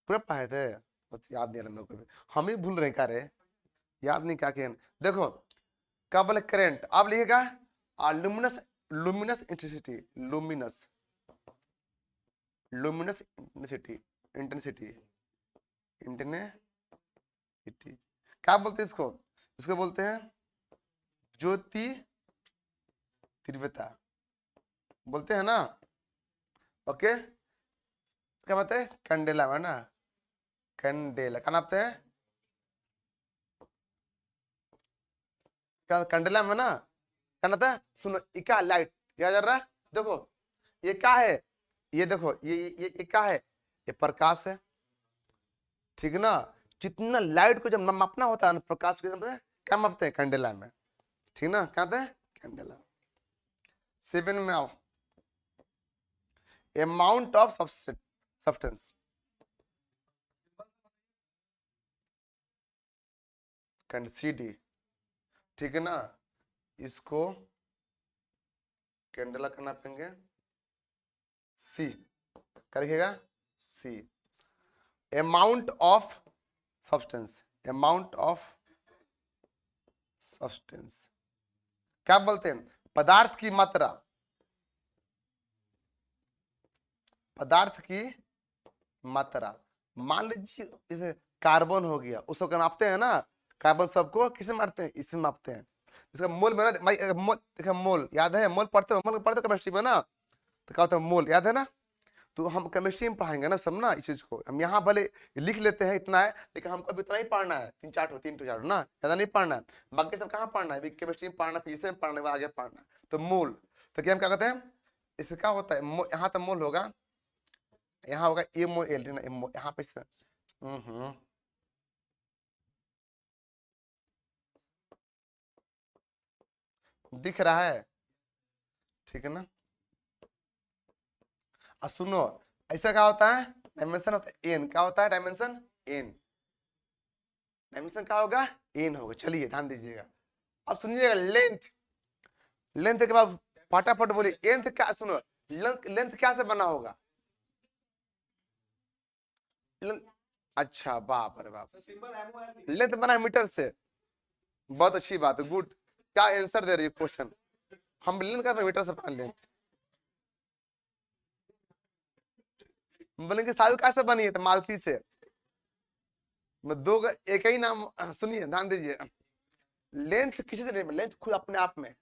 पूरा पढ़ाए थे, बस याद नहीं आ रहा मेरे को भी। हम ही भूल रहे क्या रे, याद नहीं क्या किया। देखो क्या बोले, करंट। आप लिखिएगा luminous, luminous intensity, luminous, luminous intensity, intensity, intensity. क्या बोलते हैं इसको, इसको बोलते हैं ज्योति तीव्रता, बोलते हैं ना, ओके। क्या बोलते हैं, कैंडेला है ना, कैंडेला क्या नापते हैं, क्या कैंडेला में ना, क्या नापता है, सुनो इका लाइट, क्या जा रहा है, देखो ये क्या है, ये देखो ये क्या है, ये प्रकाश है, ठीक है ना। जितना लाइट को जब मापना होता है ना, प्रकाश के क्या मापते हैं, कैंडेला में, ठीक ना, क्या होता है, कैंडेला। 7 में आओ, अमाउंट ऑफ सब्सटेंस, सीडी, ठीक है ना। इसको कैंडेला का नापेंगे, सी, करिएगा सी, amount of substance, amount of substance, क्या बोलते हैं, पदार्थ की मात्रा, पदार्थ की मात्रा। मान लीजिए इसे कार्बन हो गया, उसको क्या मापते हैं ना, कार्बन सबको किसे मारते हैं, इसमें मापते हैं। इसका मोल में ना मोल, देखा मोल याद है, मोल पढ़ते हो, मोल पढ़ते हो केमिस्ट्री में ना, तो क्या होता है मोल, याद है ना। तो हम केमिस्ट्री में पढ़ाएंगे ना सब ना इस चीज को, हम यहाँ भले लिख लेते हैं इतना है, लेकिन हमको अभी इतना ही पढ़ना है, 3 4 ना, ज्यादा नहीं पढ़ना है। बाकी सब कहाँ पढ़ना है, केमिस्ट्री में पढ़ना, फिजिक्स में पढ़ना, आगे पढ़ना है। तो मोल, तो क्या हम क्या कहते हैं, इससे क्या होता है, यहाँ तो मोल होगा, यहाँ होगा MOL ना, यहाँ पे दिख रहा है, ठीक है ना। और सुनो, ऐसा क्या होता है, डायमेंशन होता है एन, क्या होता है डायमेंशन, एन, डायमेंशन क्या होगा, एन होगा। चलिए ध्यान दीजिएगा, अब सुनिएगा लेंथ, लेंथ के बाद फटाफट बोलिए लेंथ क्या, सुनो लेंथ क्या से बना होगा, अच्छा बाप रे बाप, लेंथ बना है मीटर से, बहुत अच्छी बात है, गुड, क्या आंसर दे रही है क्वेश्चन, हम लेंथ का मीटर से बना, लेंथ बोलेंगे साल कैसे बनी है, तो मालती से, दो एक ही नाम, सुनिए ध्यान दीजिए, लेंथ किसी से नहीं, लेंथ खुद अपने आप में,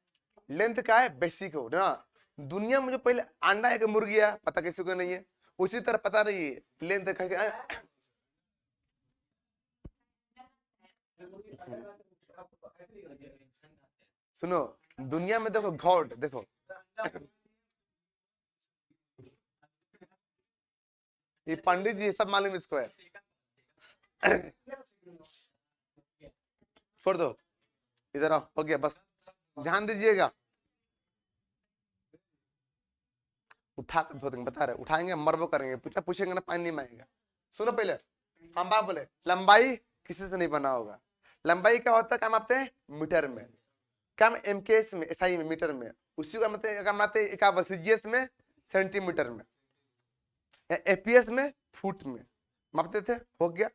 लेंथ का है बेसिक हो ना। दुनिया में जो पहले अंडा है कि मुर्गी है पता किसी को नहीं है, उसी तरह पता नहीं है लेंथ का, सुनो दुनिया में देखो गॉड, देखो ये पंडित जी सब मालूम इसको है, छोड़ दो, इधर आओ, हो गया बस, ध्यान दीजिएगा, उठा कर धो देंगे, बता रहे उठाएंगे मरबो करेंगे, पूछेंगे ना पानी नहीं मांगेगा। सुनो पहले हम बात बोले, लंबाई किसी से नहीं बना होगा, लंबाई क्या होता है, क्या मापते हैं मीटर में, क्या MKS में, SI में, मीटर में, उसी को मापते CGS में सेंटीमीटर में, APS में फुट में मापते थे, हो गया।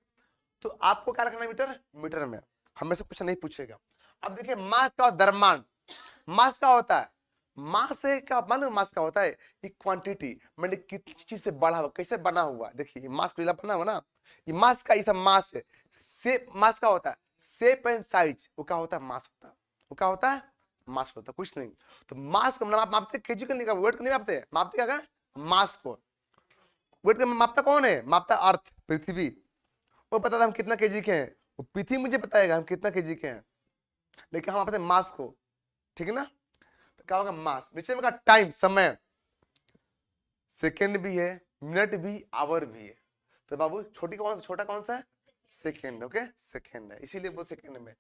तो आपको क्या रखना है, मीटर, मीटर में, हमें से कुछ नहीं पूछेगा। अब देखिए मास का द्रव्यमान, मास का होता है, मास से क्या मालूम, मास का होता है ये क्वांटिटी, मैंने कितनी चीज से बढ़ा हुआ, कैसे बना हुआ, देखिए मास को बना हुआ ना, ये मास का, ये सब मास है, शेप मास का होता है, शेप एंड साइज वो क्या होता है, मास होता है, वो क्या होता है, मास होता है, कुछ नहीं। तो मास को मतलब मापते केजी को नहीं, वेट को नहीं मापते, मापते क्या, मास को, वेट का मापता कौन है, मापता अर्थ, पृथ्वी, वो पता था हम कितना केजी के हैं, वो पृथ्वी मुझे बताएगा हम कितना केजी के हैं, लेकिन हम मापते मास को, ठीक है ना। तो क्या होगा मास, नीचे में का टाइम, समय, सेकेंड भी है, मिनट भी, आवर भी है। तो बाबू छोटी कौन सा, छोटा कौन सा है, सेकेंड, ओके सेकेंड है, इसीलिए बोल सेकेंड में।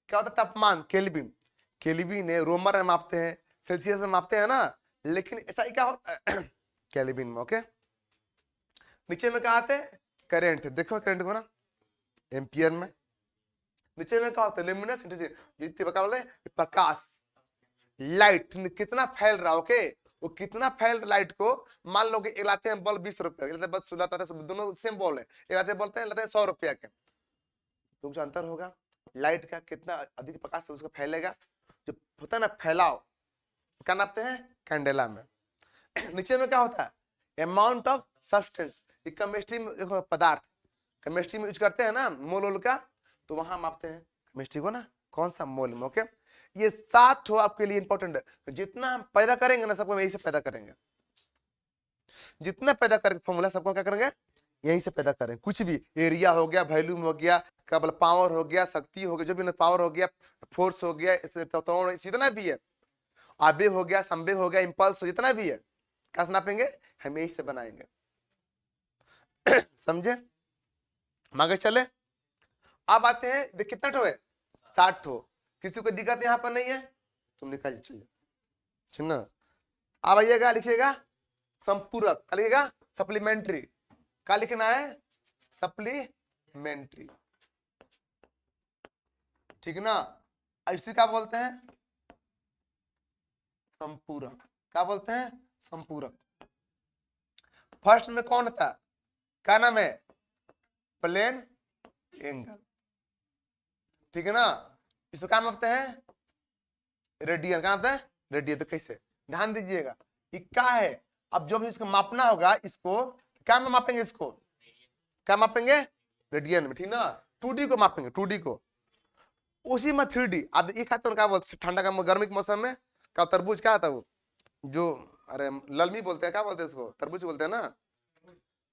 क्या होता है तापमान, केल्विन, केल्विन है, रोमर में मापते हैं, सेल्सियस में मापते हैं ना, लेकिन ऐसा ही क्या होता है केल्विन में, ओके। नीचे में क्या आते हैं करंट, देखो करंट को ना एम्पियर में, नीचे में क्या होता है ल्यूमिनस इंटेंसिटी, प्रकाश, लाइट कितना फैल रहा, ओके, वो कितना फैल लाइट को, मान लो कि एक लाते हैं बॉल 20 रुपए, दोनों सेम बॉल है, एक लाते बोलते हैं, लाते हैं 100 रुपया के, तो जो अंतर होगा लाइट का, कितना अधिक प्रकाश से उसका फैलेगा, जो होता है ना फैलाव, क्या नापते हैं कैंडेला में। नीचे में क्या होता है अमाउंट ऑफ सब्सटेंस, केमिस्ट्री में देखो पदार्थ, केमिस्ट्री में यूज करते हैं ना मोल का, तो वहां मापते हैं केमिस्ट्री को ना, कौन सा मोल में, ओके। ये 7 हो आपके लिए इंपॉर्टेंट है, तो जितना हम पैदा करेंगे ना सबको यही से पैदा करेंगे, जितना पैदा करेंगे फॉर्मूला सबको क्या करेंगे यही से पैदा करें, कुछ भी एरिया हो गया, वॉल्यूम हो गया, केवल पावर हो गया, शक्ति हो गया, जो भी पावर हो गया, फोर्स हो गया, जितना भी है, आवेग हो गया, संवेग हो गया, इंपल्स जितना भी है, कैसे नापेंगे हम यही से बनाएंगे समझे, आगे चले। अब आते हैं देख कितना ठो है 60 ठो, किसी को दिक्कत यहाँ पर नहीं है, तुम निकल चलिए, ठीक ना। अब आइएगा लिखिएगा संपूरक, क्या लिखिएगा सप्लीमेंट्री, क्या लिखना है सप्लीमेंट्री, ठीक ना। इसी क्या बोलते हैं संपूरक, क्या बोलते हैं संपूरक। फर्स्ट में कौन था, क्या नाम है प्लेन एंगल, ठीक है ना। इसको क्या मापते हैं रेडियन, क्या मापते हैं रेडियन। तो कैसे ध्यान दीजिएगा ये क्या है, अब जो भी इसको मापना होगा इसको क्या में मापेंगे, इसको क्या मापेंगे रेडियन में, ठीक ना। 2D को मापेंगे, 2D को, उसी में 3D। आप ये खाते हो क्या बोलते ठंडा का गर्मी के मौसम में, क्या तरबूज क्या आता है वो जो, अरे ललमी बोलते हैं, क्या बोलते हैं इसको, तरबूज बोलते हैं ना।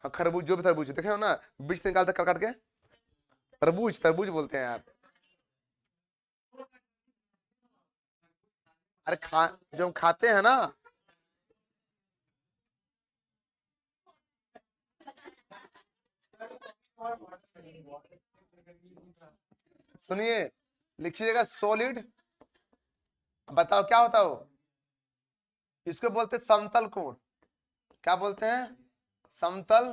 हाँ खरबूज, जो भी तरबूज देखे हो ना, बीज से निकालते काट काट के, तरबूज तरबूज बोलते हैं यार। अरे खा, जो हम खाते हैं ना, सुनिए, लिखिएगा सॉलिड। बताओ क्या होता है वो, इसको बोलते हैं समतल कोण। क्या बोलते हैं, समतल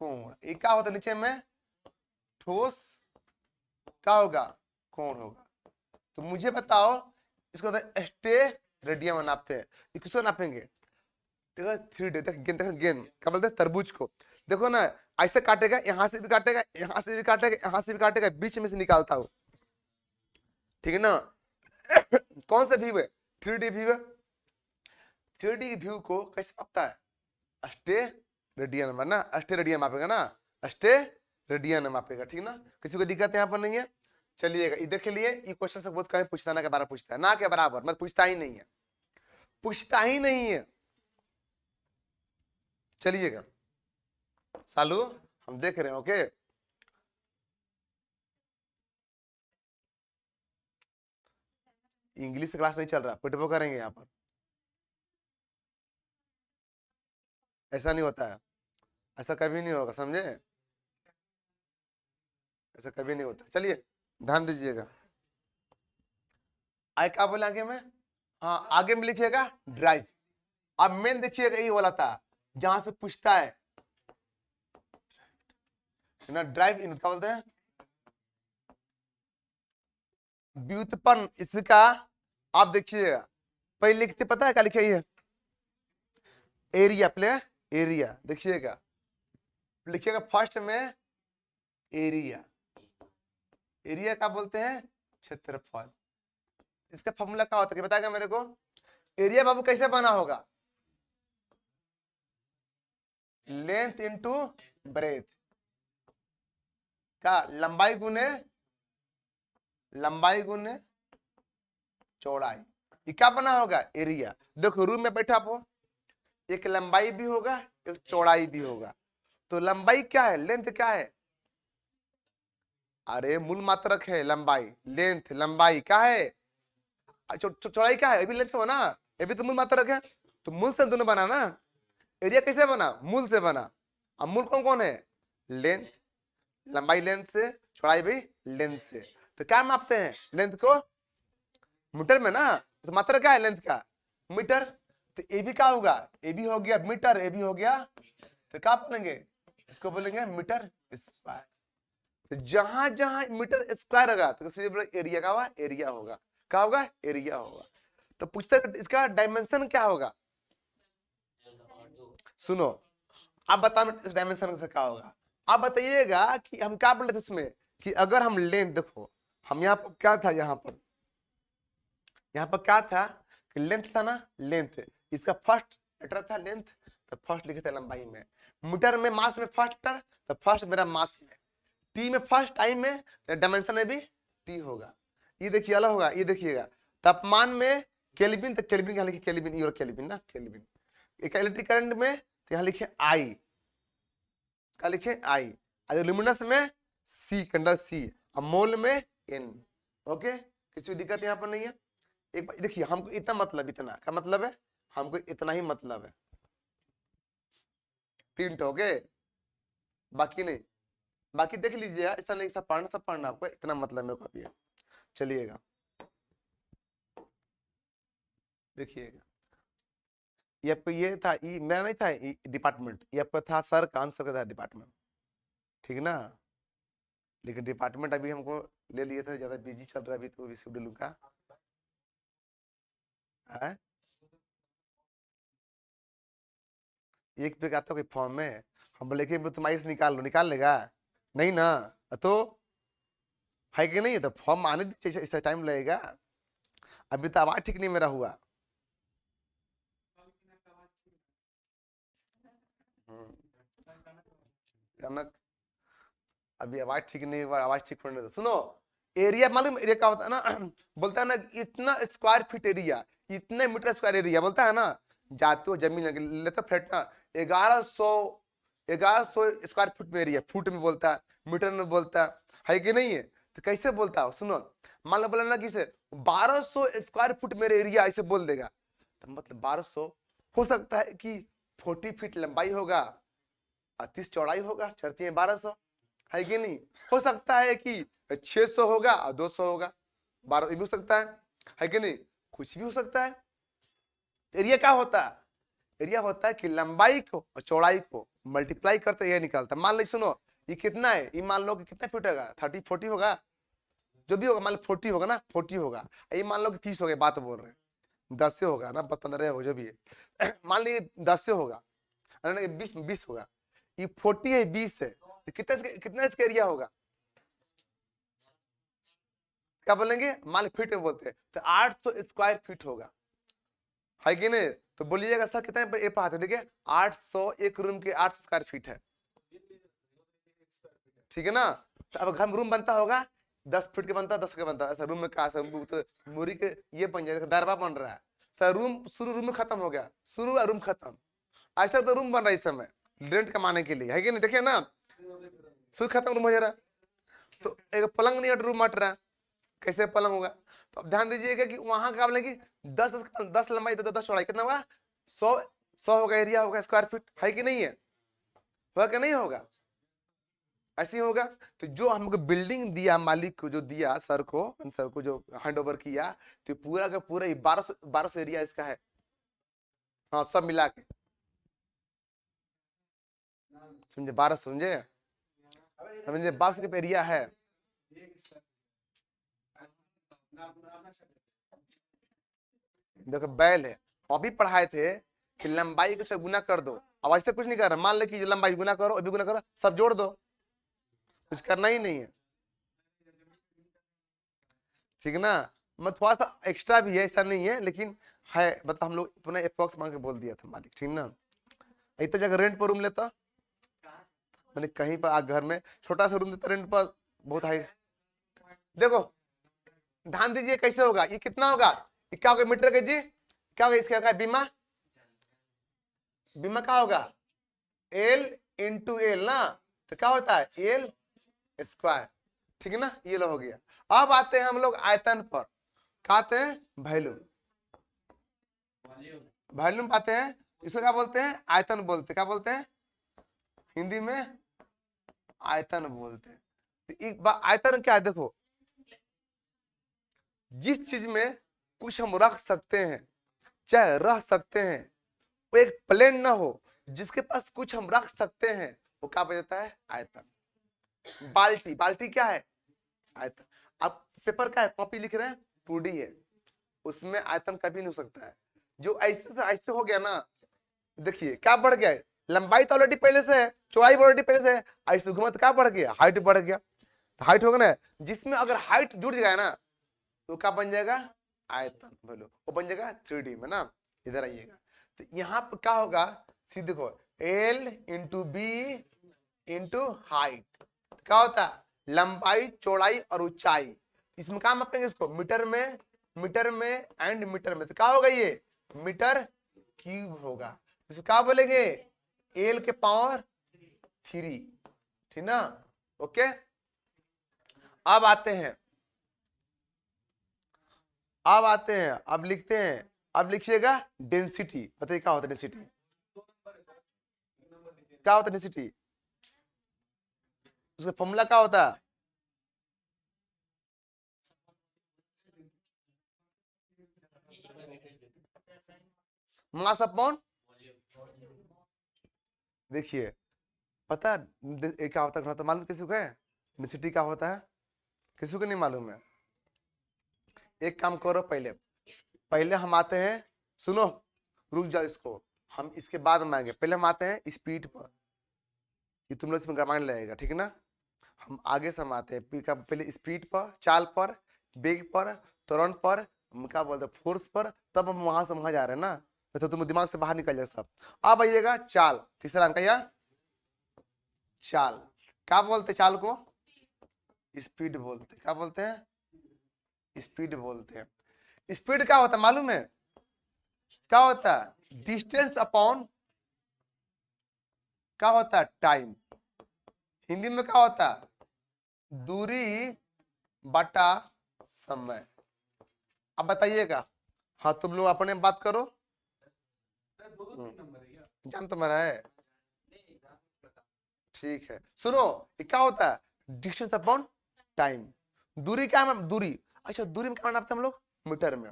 कोण। ये क्या होता है, नीचे में ठोस क्या होगा, कोण होगा। तो मुझे बताओ, इसको स्टे रेडियम नापते हैं, ये किसको नापेंगे, देखो 3D, देख गेंद, देखो गेंद क्या बोलते हैं, तरबूज को। देखो ना, ऐसे काटेगा, यहां से भी काटेगा, यहां से भी काटेगा, यहां से भी काटेगा, बीच में से निकालता हूं, ठीक है ना। कौन सा व्यू है, 3D व्यू है। 3D व्यू को कैसे मापता है, अस्टे रेडियन में ना, अस्टे रेडियन मापेगा ना, अस्टे रेडियन मापेगा, ठीक ना। किसी को दिक्कत यहाँ पर नहीं है। चलिएगा, ये देख लिए, ये क्वेश्चन से बहुत कहीं पूछता ना के बारे पूछता है, ना के बराबर मत, पूछता ही नहीं है, पूछता ही नहीं है। चलिएगा सालू, हम देख रहे हैं, ओके। इंग्लिश क्लास नहीं चल रहा, पिटपो करेंगे यहाँ पर, ऐसा नहीं होता है, ऐसा कभी नहीं होगा, समझे, ऐसा कभी नहीं होता। चलिए ध्यान दीजिएगा, आए क्या बोले आगे में, हाँ आगे में लिखिएगा ड्राइव। अब मेन देखिएगा, यही वाला था जहां से पूछता है ना, ड्राइव इन क्या बोलते हैं, व्युत्पन्न इसका। आप देखिएगा, पहले लिखते पता है क्या लिखा है, एरिया, प्ले एरिया, देखिएगा लिखिएगा फर्स्ट में एरिया, एरिया क्या बोलते हैं, क्षेत्रफल। इसका फॉर्मूला क्या होता है बताएगा मेरे को, एरिया बाबू कैसे बना होगा, लेंथ इंटू ब्रेथ, का लंबाई गुने, लंबाई गुने चौड़ाई, ये क्या बना होगा, एरिया। देखो रूम में बैठा आप हो, एक लंबाई भी होगा, एक चौड़ाई भी होगा। तो लंबाई क्या है, लेंथ क्या है, अरे मूल मात्रक है लंबाई, लेंथ लंबाई क्या है, चौड़ाई क्या है, अभी लेंथ हो ना, ये भी तो मूल मात्रक है। तो मूल से दोनों बना ना, एरिया कैसे बना, मूल से बना। अब मूल कौन कौन है, लेंथ, लंबाई लेंथ से, चौड़ाई भी लेंथ से। तो क्या मापते हैं लेंथ को, मीटर में ना, तो मात्रा क्या है लेंथ का, मीटर। तो ए भी क्या होगा, ए भी हो गया मीटर, ए भी हो गया, तो क्या बोलेंगे, इसको बोलेंगे मीटर स्क्वायर। तो जहां जहां मीटर स्क्वायर होगा तो सीधे एरिया का होगा, एरिया होगा, क्या होगा, एरिया होगा। तो पूछते इसका डायमेंशन क्या होगा, सुनो, आप बताओ डायमेंशन से क्या होगा। आप बताइएगा कि हम क्या बोले थे उसमें, कि अगर हम लेंथ, देखो हम यहाँ पर क्या था, यहाँ पर क्या था कि लेंथ था ना, लेंथ, इसका फर्स्ट लेटर था लेंथ, तो फर्स्ट लिखे थे लंबाई में, मीटर में मास में फर्स्ट लेटर, तो फर्स्ट मेरा मास में, टी में फर्स्ट टाइम में, तो डायमेंशन में भी टी होगा। ये देखिए अलग होगा, ये देखिएगा तापमान में केल्विन, तो केल्विन यहाँ लिखे केल्विन, ये केल्विन ना, केल्विन। एक इलेक्ट्रिक करंट में तो यहाँ लिखे आई, क्या लिखे आई, लुमिनस में सी, कंडल सी, और मोल में एन, ओके, किसी को दिक्कत यहाँ पर नहीं है। एक बार देखिए, हमको इतना मतलब, इतना क्या मतलब है, हमको इतना ही मतलब है, 3 ठोके, बाकी नहीं, बाकी देख लीजिए, ऐसा नहीं सब पढ़ना, सब पढ़ना, आपको इतना मतलब मेरे को अभी है। चलिएगा देखिएगा, ये आपको ये था, ये मेरा नहीं था डिपार्टमेंट, ये आपका था सर का, आंसर का था डिपार्टमेंट, ठीक ना। लेकिन डिपार्टमेंट अभी हमको ले लिए थे, ज्यादा बिजी चल रहा है अभी, तो अभी शेड्यूल का है। एक पे आता कोई फॉर्म में, हम बोले कि तुम आइस निकाल लो, निकाल लेगा नहीं ना, तो है कि नहीं, तो फॉर्म आने दीजिए, इससे टाइम लगेगा, अभी तो आवाज ठीक नहीं मेरा हुआ। कनक, अभी आवाज ठीक नहीं हुआ, आवाज ठीक होने दो। सुनो, एरिया मालूम एरिया क्या होता है ना, बोलता है ना इतना स्क्वायर फीट एरिया, इतने मीटर स्क्वायर एरिया बोलता है ना। जाते हो जमीन लेते फ्लैट ना, 1100 स्क्वायर फीट में एरिया, फुट में बोलता है, मीटर में बोलता है कि नहीं है? तो कैसे बोलता हो? सुनो, मान लो बोला ना कि 1200 स्क्वायर फुट मेरे एरिया, ऐसे बोल देगा, तो मतलब 1200 हो सकता है कि 40 फीट लंबाई होगा और 30 चौड़ाई होगा, चढ़ती है 1200, है कि नहीं? हो सकता है कि 600 होगा और 200 होगा, 12 ये भी हो सकता है कि नहीं? कुछ भी हो सकता है। एरिया क्या होता है? एरिया होता है कि लंबाई को और चौड़ाई को मल्टीप्लाई करते ये निकलता है। मान लो सुनो, ये कितना है, ये मान लो कि कितना फीट होगा, 30 40 होगा, जो भी होगा, मान लो 40 होगा ना, 40 होगा। ये मान लो कि 30 हो गए, बात बोल रहे हैं, 10 से होगा ना, 15 हो जो भी है मान लीजिए 10 से होगा, 20 होगा, ये 40 है, 20 है, तो कितना इसका एरिया होगा? क्या बोलेंगे? मान लो फीट में बोलते हैं, तो 800 स्क्वायर फीट होगा, है कि नहीं? तो बोलिएगा सर कितना ये पाते? देखिए 800, एक रूम के 800 स्क्वायर फीट है, ठीक है ना? तो अब घर में रूम बनता होगा 10 फीट के बनता है, 10 के बनता है, ऐसा रूम में कहा तो मुरी के ये बन जाएगा, दरबा बन रहा है सर, रूम शुरू रूम में खत्म हो गया, शुरू रूम खत्म, ऐसा तो रूम बन रहा है इस समय रेंट कमाने के लिए, है कि नहीं? देखिए ना, शुरू खत्म रूम हो जा रहा है, तो एक पलंग नहीं हट, रूम हट रहा है, कैसे पलंग होगा? तो अब ध्यान दीजिएगा कि वहां का बोले कि 10 लंबाई तो 10 चौड़ाई, कितना होगा? 100 होगा, एरिया होगा स्क्वायर फीट, है कि नहीं है? होगा कि नहीं होगा? ऐसे ही होगा। तो जो हमको बिल्डिंग दिया, मालिक को जो दिया, सर को जो हैंड ओवर किया, तो पूरा का पूरा 1200 एरिया इसका है, हाँ सब मिला के, समझे? 1200, समझे? समझे? 1200 का एरिया है। देखो बैल है, अभी पढ़ाए थे कि लंबाई को गुना कर दो, अब ऐसे कुछ नहीं कर रहा, मान ले कि लंबाई गुना करो, अभी गुना करो, सब जोड़ दो, कुछ करना ही नहीं है, ठीक है ना? मैं थोड़ा सा एक्स्ट्रा भी है, ऐसा नहीं है, लेकिन है, मतलब हम लोग अपना अप्रॉक्स मान के बोल दिया था मालिक, ठीक ना? इतना जगह रेंट पर रूम लेता, मैंने कहीं पर आ घर में छोटा सा रूम देता रेंट पर, बहुत हाई। देखो ध्यान दीजिए कैसे होगा, ये कितना होगा, ये क्या होगा मीटर के जी, क्या होगा इसका, क्या बीमा, बीमा क्या होगा? एल इंटू एल ना, तो क्या होता है? एल स्क्वायर, ठीक है ना? ये लो हो गया। अब आते हैं हम लोग आयतन पर, कहते हैं वैल्यूम, वैल्यूम पाते हैं, इसको क्या बोलते हैं? आयतन बोलते हैं, क्या बोलते हैं हिंदी में? आयतन बोलते हैं। तो एक बार आयतन क्या है, देखो जिस चीज में कुछ हम रख सकते हैं, चाहे रह सकते हैं, वो एक प्लेन ना हो, जिसके पास कुछ हम रख सकते हैं, वो क्या बन है? आयतन। बाल्टी, बाल्टी क्या है? आयतन। अब पेपर का है, कॉपी लिख रहे हैं, 2D है, उसमें आयतन कभी नहीं हो सकता है। जो ऐसे से ऐसे हो गया ना, देखिए क्या बढ़ गया है, लंबाई तो ऑलरेडी पहले से है, चौड़ाई ऑलरेडी पहले से है, ऐसे घुमा तो क्या बढ़ गया? हाइट बढ़ गया। तो हाइट होगा ना, जिसमें अगर हाइट जुड़ जाएगा ना, तो क्या बन जाएगा? आयतन। बोलो, वो बन जाएगा 3D में ना। इधर आइएगा, तो यहाँ पर क्या होगा, सीधे देखो, L into B into height, क्या होता है? लंबाई, चौड़ाई और ऊंचाई। इसमें क्या मापेंगे इसको? मीटर में, मीटर में एंड मीटर में, तो क्या होगा? ये मीटर क्यूब होगा। इसको क्या बोलेंगे? एल के पावर 3, ठीक ना? ओके, अब आते हैं, अब आते हैं, अब लिखते हैं, अब लिखिएगा डेंसिटी। बताइए क्या होता है डेंसिटी? क्या होता है डेंसिटी? उसका फॉर्मूला क्या होता है? मास अपॉन, देखिए पता क्या होता है, मालूम किसी को है डेंसिटी क्या होता है? किसी को नहीं मालूम है? एक काम करो, पहले पहले हम आते हैं, सुनो रुक जाओ इसको, हम इसके बाद में आएंगे, पहले हम आते हैं स्पीड पर, ये तुम लोग इसमें ग्रामायण लगेगा, ठीक है ना? हम आगे से हम आते हैं पहले स्पीड पर, चाल पर, वेग पर, त्वरण पर, हम क्या बोलते हैं फोर्स पर, तब हम वहां से वहां जा रहे हैं ना, तो तुम दिमाग से बाहर निकल जाए सब। अब आइएगा चाल, तीसरा अंक या चाल, क्या बोलते चाल को? स्पीड बोलते हैं। क्या बोलते हैं? स्पीड बोलते हैं। स्पीड क्या होता है मालूम है? क्या होता है? डिस्टेंस अपॉन क्या होता है? टाइम। हिंदी में क्या होता है? दूरी बटा समय। अब बताइएगा। हाँ तुम लोग अपने में बात करो। जान तुम्हारा है, ठीक है। सुनो, ये क्या होता है? Distance upon time. दूरी क्या है? दूरी। अच्छा, दूरी में क्या नापते हैं हम लोग? मीटर में।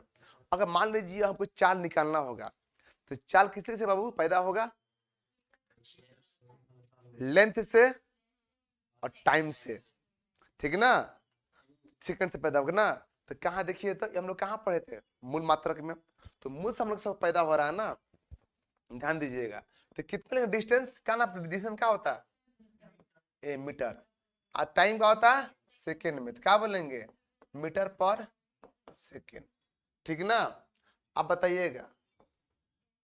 अगर मान लीजिए हमको चाल निकालना होगा, तो चाल किससे से बाबू पैदा होगा? लेंथ से और टाइम से, ठीक है ना? सेकंड से पैदा होगा ना। तो कहाँ देखिए, तो हम लोग कहाँ पढ़े थे? मूल मात्रक में। तो मूल से हम लोग सब पैदा हो रहा है ना, ध्यान दीजिएगा। तो कितने डिस्टेंस क्या नापते? डिस्टेंस क्या होता है? मीटर। और टाइम का होता है सेकेंड में। तो क्या बोलेंगे? मीटर पर सेकेंड, ठीक ना? अब बताइएगा,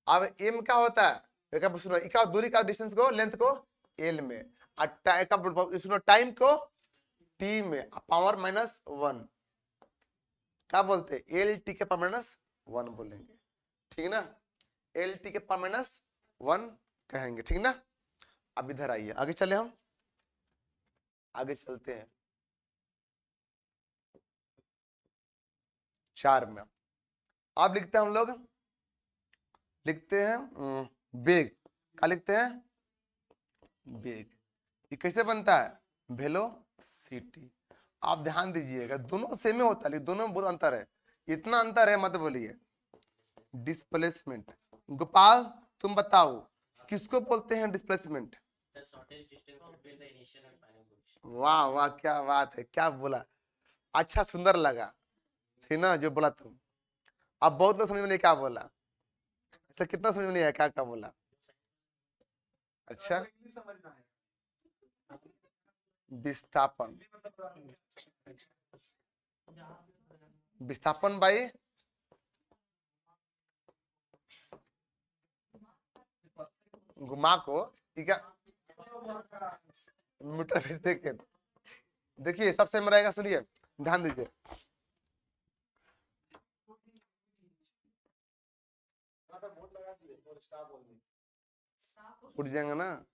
अब एम क्या होता है? सुनो, क्या दूरी का डिस्टेंस को, लेंथ को एल में, और सुनो टाइम को टी में, पावर -1। क्या बोलते हैं? एल टी के पावर -1 बोलेंगे, ठीक ना? एल टी के पावर -1 कहेंगे, ठीक ना? अब इधर आइए, आगे चले, हम आगे चलते हैं। 4 में अब लिखते हैं हम लोग, लिखते हैं वेग। क्या लिखते हैं? वेग। ये कैसे बनता है? वेलोसिटी। आप ध्यान दीजिएगा, दोनों सेम ही होता है, लेकिन दोनों में बहुत अंतर है। इतना अंतर है मत बोलिए। डिस्प्लेसमेंट। गोपाल तुम बताओ, किसको बोलते हैं डिस्प्लेसमेंट? वाह वाह, क्या बात है, क्या बोला। अच्छा, सुंदर लगा, थी ना जो बोला तुम। अब बहुत लोग समझ में नहीं क्या बोला। ऐसा कितना समझ में नहीं आया क्या क्या बोला? अच्छा, विस्थापन। विस्थापन भाई, घुमा को, ठीक है, मीटर फिर सेकेंड। देखिए सबसे में रहेगा, सुनिए ध्यान दीजिए। उठ जाएंगे ना।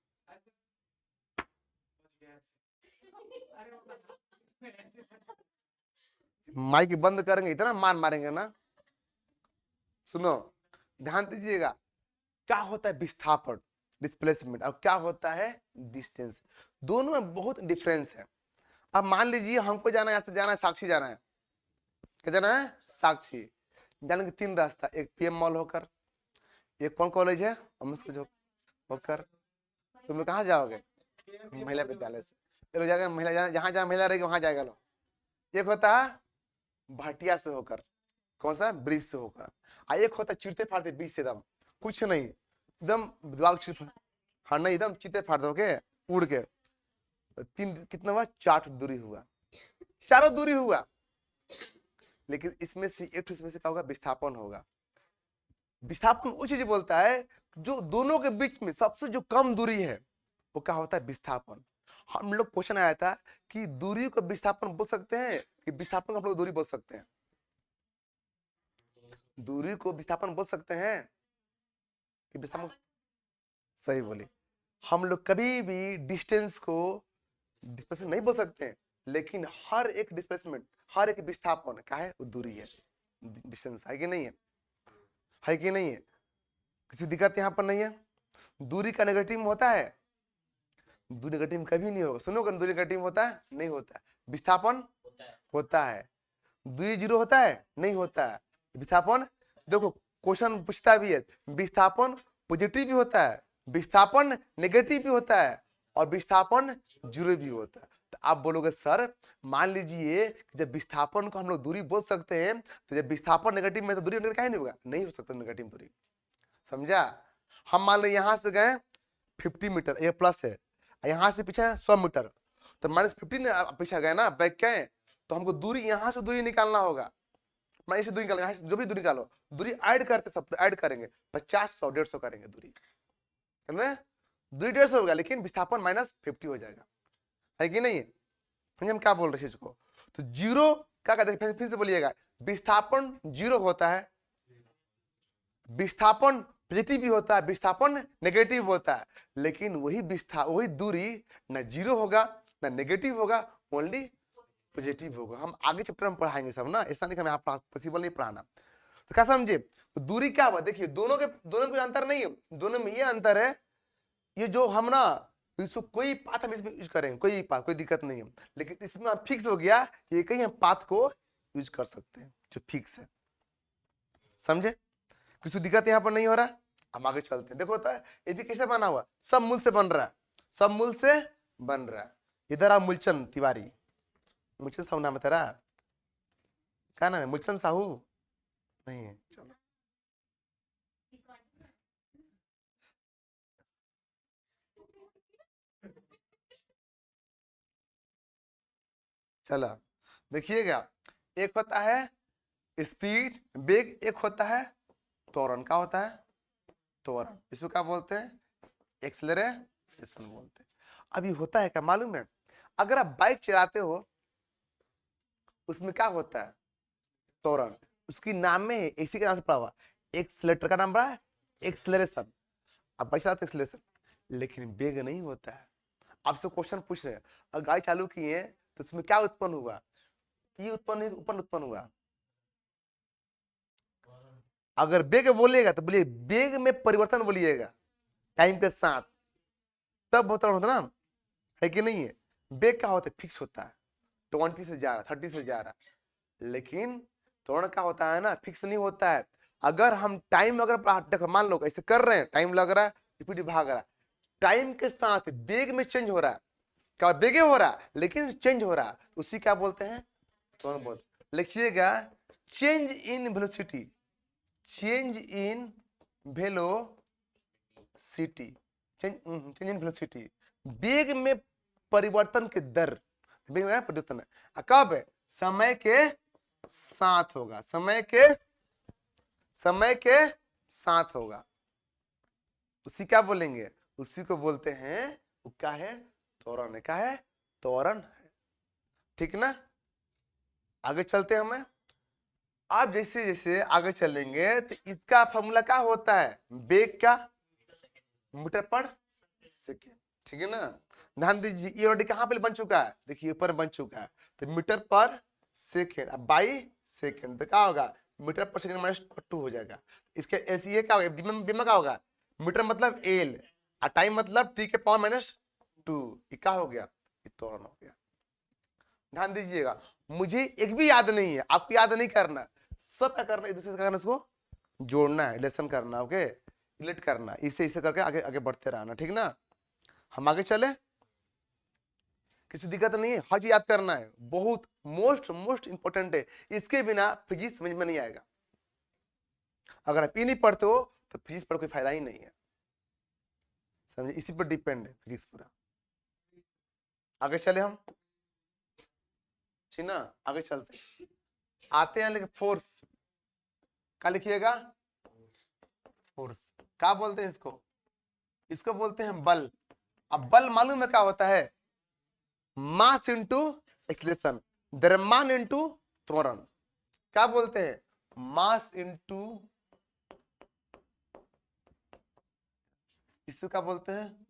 माइक बंद करेंगे, इतना मार मारेंगे ना। सुनो, ध्यान दीजिएगा। क्या होता है विस्थापन, डिस्प्लेसमेंट, और क्या होता है डिस्टेंस? दोनों में बहुत डिफरेंस है। अब मान लीजिए हमको जाना है, यहाँ से जाना है साक्षी जाना है। क्या जाना है? साक्षी। जाने के 3 रास्ता, एक पीएम मॉल होकर, एक कौन कॉलेज है होकर, तुम लोग कहाँ जाओगे? महिला विद्यालय से। ये लोग जाएगा महिला, जहाँ जहाँ महिला रहेगी वहां जाएगा लोग। एक होता है भाटिया से होकर, कौन सा? ब्रिज से होकर। एक होता है चिड़ते फाड़ते बीच से, एकदम कुछ नहीं, एकदम दिमाग हाँ नहीं, एकदम चिते फाड़ दोगे उड़ के। 3 कितना हुआ? 4 दूरी हुआ, चारों दूरी हुआ। लेकिन इसमें से एक इसमें से क्या होगा? विस्थापन होगा। विस्थापन वो चीज बोलता है जो दोनों के बीच में सबसे जो कम दूरी है, वो क्या होता है? विस्थापन। हम लोग क्वेश्चन आया था कि दूरी को विस्थापन बोल सकते हैं कि विस्थापन को हम लोग दूरी बोल सकते हैं? दूरी को विस्थापन बोल सकते हैं कि विस्थापन? सही बोली। हम लोग कभी भी डिस्टेंस को डिस्प्लेसमेंट नहीं बोल सकते हैं, लेकिन हर एक डिस्प्लेसमेंट, हर एक विस्थापन क्या है? वो दूरी है, डिस्टेंस है कि नहीं है? है कि नहीं है? किसी दिक्कत यहाँ पर नहीं है? दूरी का नेगेटिव होता है? दूरी नेगेटिव कभी नहीं होगा। सुनो, दूरी नेगेटिव होता है? नहीं होता है। विस्थापन होता है। दूरी 0 होता है? नहीं होता है। विस्थापन, देखो क्वेश्चन पूछता भी है, विस्थापन पॉजिटिव भी होता है, विस्थापन नेगेटिव भी होता है, और विस्थापन 0 भी होता है। तो आप बोलोगे सर, मान लीजिए जब विस्थापन को हम लोग दूरी बोल सकते हैं, तो जब विस्थापन नेगेटिव में तो दूरी नेगेटिव नहीं होगा? नहीं हो सकता नेगेटिव दूरी। समझा? हम मान लो यहां से गए 50 मीटर, ये प्लस है, यहां से पीछे 100 मीटर, तो -15 पीछे गए ना, बैक गए, तो हमको दूरी यहां से दूरी निकालना होगा। मैं इसे दूरी निकालो, यहाँ से जो भी दूरी निकालो, दूरी ऐड करते, सब ऐड करेंगे, 50, 100, 150 करेंगे दूरी, है ना? दूरी 150 होगा, लेकिन विस्थापन -50 हो जाएगा, है कि नहीं? समझे हम क्या बोल रहे हैं चीज को? तो जीरो क्या कहते हैं, फिर से बोलिएगा, विस्थापन जीरो होता है, विस्थापन पॉजिटिव भी होता है, विस्थापन नेगेटिव होता है, लेकिन वही दूरी ना जीरो होगा ना नेगेटिव होगा, ओनली पॉजिटिव होगा। हम आगे चैप्टर में पढ़ाएंगे सब ना, ऐसा नहीं कि हमें पॉसिबल नहीं पढ़ाना। तो क्या समझे, तो दूरी क्या हुआ, देखिए दोनों में कोई अंतर नहीं है, दोनों में ये अंतर है, ये जो हम ना इसको कोई पाथ हम इसमें यूज करेंगे, कोई पाथ कोई दिक्कत नहीं है, लेकिन इसमें फिक्स हो गया ये कहीं हम पाथ को यूज कर सकते हैं जो फिक्स है। समझे, किसी दिक्कत यहाँ पर नहीं हो रहा। हम आगे चलते हैं, देखो होता है ये भी कैसे बना हुआ, सब मूल से बन रहा है, सब मूल से बन रहा है। इधर आ मूलचंद तिवारी, मूलचंद साहू नाम है तेरा, क्या नाम है, मूलचंद साहू नहीं है, चलो चला। देखिएगा, एक होता है स्पीड वेग, एक होता है त्वरण। क्या होता है, त्वरण, इसको क्या बोलते हैं, एक्सेलरेशन बोलते हैं। अभी होता है क्या मालूम है, अगर आप बाइक चलाते हो उसमें क्या होता है, त्वरण, उसकी नाम में इसी के नाम से पड़ा हुआ, एक्सीलरेटर का नाम पड़ा है एक्सेलरेशन, आप बाइक चलाते एक्सेलरेशन, लेकिन वेग नहीं होता है। आपसे क्वेश्चन पूछ रहे हैं, अगर गाड़ी चालू किए तो उसमें क्या उत्पन्न हुआ, ये उत्पन्न हुआ। अगर वेग बोलिएगा तो बोलिए वेग में परिवर्तन बोलिएगा टाइम के साथ, तब होता ना, है कि नहीं है। वेग क्या होता है, फिक्स होता है, 20 से जा रहा, 30 से जा रहा, लेकिन त्वरण क्या होता है ना, फिक्स नहीं होता है। अगर हम टाइम अगर देखो मान लो ऐसे कर रहे हैं, टाइम लग रहा है, स्पीड भाग रहा है, टाइम के साथ वेग में चेंज हो रहा है, क्या वेगे हो रहा है लेकिन चेंज हो रहा है, उसी क्या बोलते हैं, त्वरण बोलते। लिखिएगा, change in velocity, change in velocity, change in velocity, वेग में परिवर्तन की दर, वेग में परिवर्तन है कब है, समय के साथ होगा, समय के साथ होगा, उसी क्या बोलेंगे, उसी को बोलते हैं, वो क्या है, त्वरण है, क्या है, त्वरण है। ठीक ना, आगे चलते हैं हमें। आप जैसे जैसे आगे चलेंगे तो इसका फॉर्मूला क्या होता है, वेग का मीटर पर सेकेंड। ठीक है ना, ध्यान दीजिए, ये ऑलरेडी कहां पे बन चुका है, देखिए ऊपर बन चुका है, तो मीटर पर सेकेंड, अब बाई सेकेंड तो क्या होगा, मीटर पर सेकेंड माइनस 2 हो जाएगा। इसके एलसीए क्या होगा, बीमा क्या होगा, मीटर मतलब एल और टाइम मतलब टी के पावर माइनस 2, ये क्या हो गया, ये त्वरण हो गया। ध्यान दीजिएगा, मुझे एक भी याद नहीं है, आपको याद नहीं करना, सब क्या करना है, एक दूसरे से करना, उसको जोड़ना है, रिलेशन करना, ओके, रिलेट करना, इसे इसे करके आगे आगे बढ़ते रहना। ठीक ना, हम आगे चले, किसी दिक्कत नहीं है, हर चीज याद करना है, बहुत मोस्ट मोस्ट इंपॉर्टेंट है, इसके बिना फिजिक्स समझ में नहीं आएगा। अगर आप ये नहीं पढ़ते हो तो फिजिक्स पढ़ कोई फायदा ही नहीं है, समझे, इसी पर डिपेंड है फिजिक्स पूरा। आगे चले हम, ठीक ना, आगे चलते आते हैं, लेकिन फोर्स क्या लिखिएगा, फोर्स क्या बोलते हैं इसको, इसको बोलते हैं बल। अब बल मालूम है क्या होता है, मास इंटू एक्सीलरेशन, द्रव्यमान इंटू त्वरण, क्या बोलते हैं, मास इंटू, इसको क्या बोलते हैं,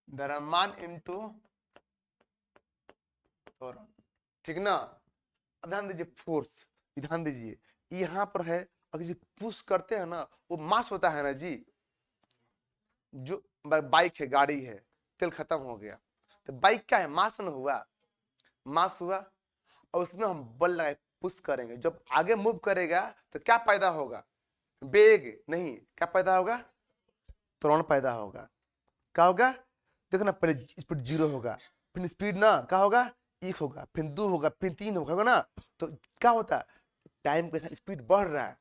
द्रव्यमान इंटू त्वरण। ठीक ना, अब ध्यान दीजिए, फोर्स ध्यान दीजिए, यहां पर है, अगर जी पुश करते हैं ना, वो मास होता है ना जी, जो बाइक है, गाड़ी है, तेल खत्म हो गया, तो बाइक क्या है, मास न हुआ, मास हुआ, और उसमें हम बल लगाए, पुश करेंगे, जब आगे मूव करेगा तो क्या पैदा होगा, वेग नहीं, क्या पैदा होगा, त्वरण पैदा होगा। क्या होगा, देखो ना, पहले स्पीड 0 होगा, फिर स्पीड ना क्या होगा, 1 होगा, फिर 2 होगा, फिर 3 होगा ना, तो क्या होता है, टाइम के साथ स्पीड बढ़ रहा है,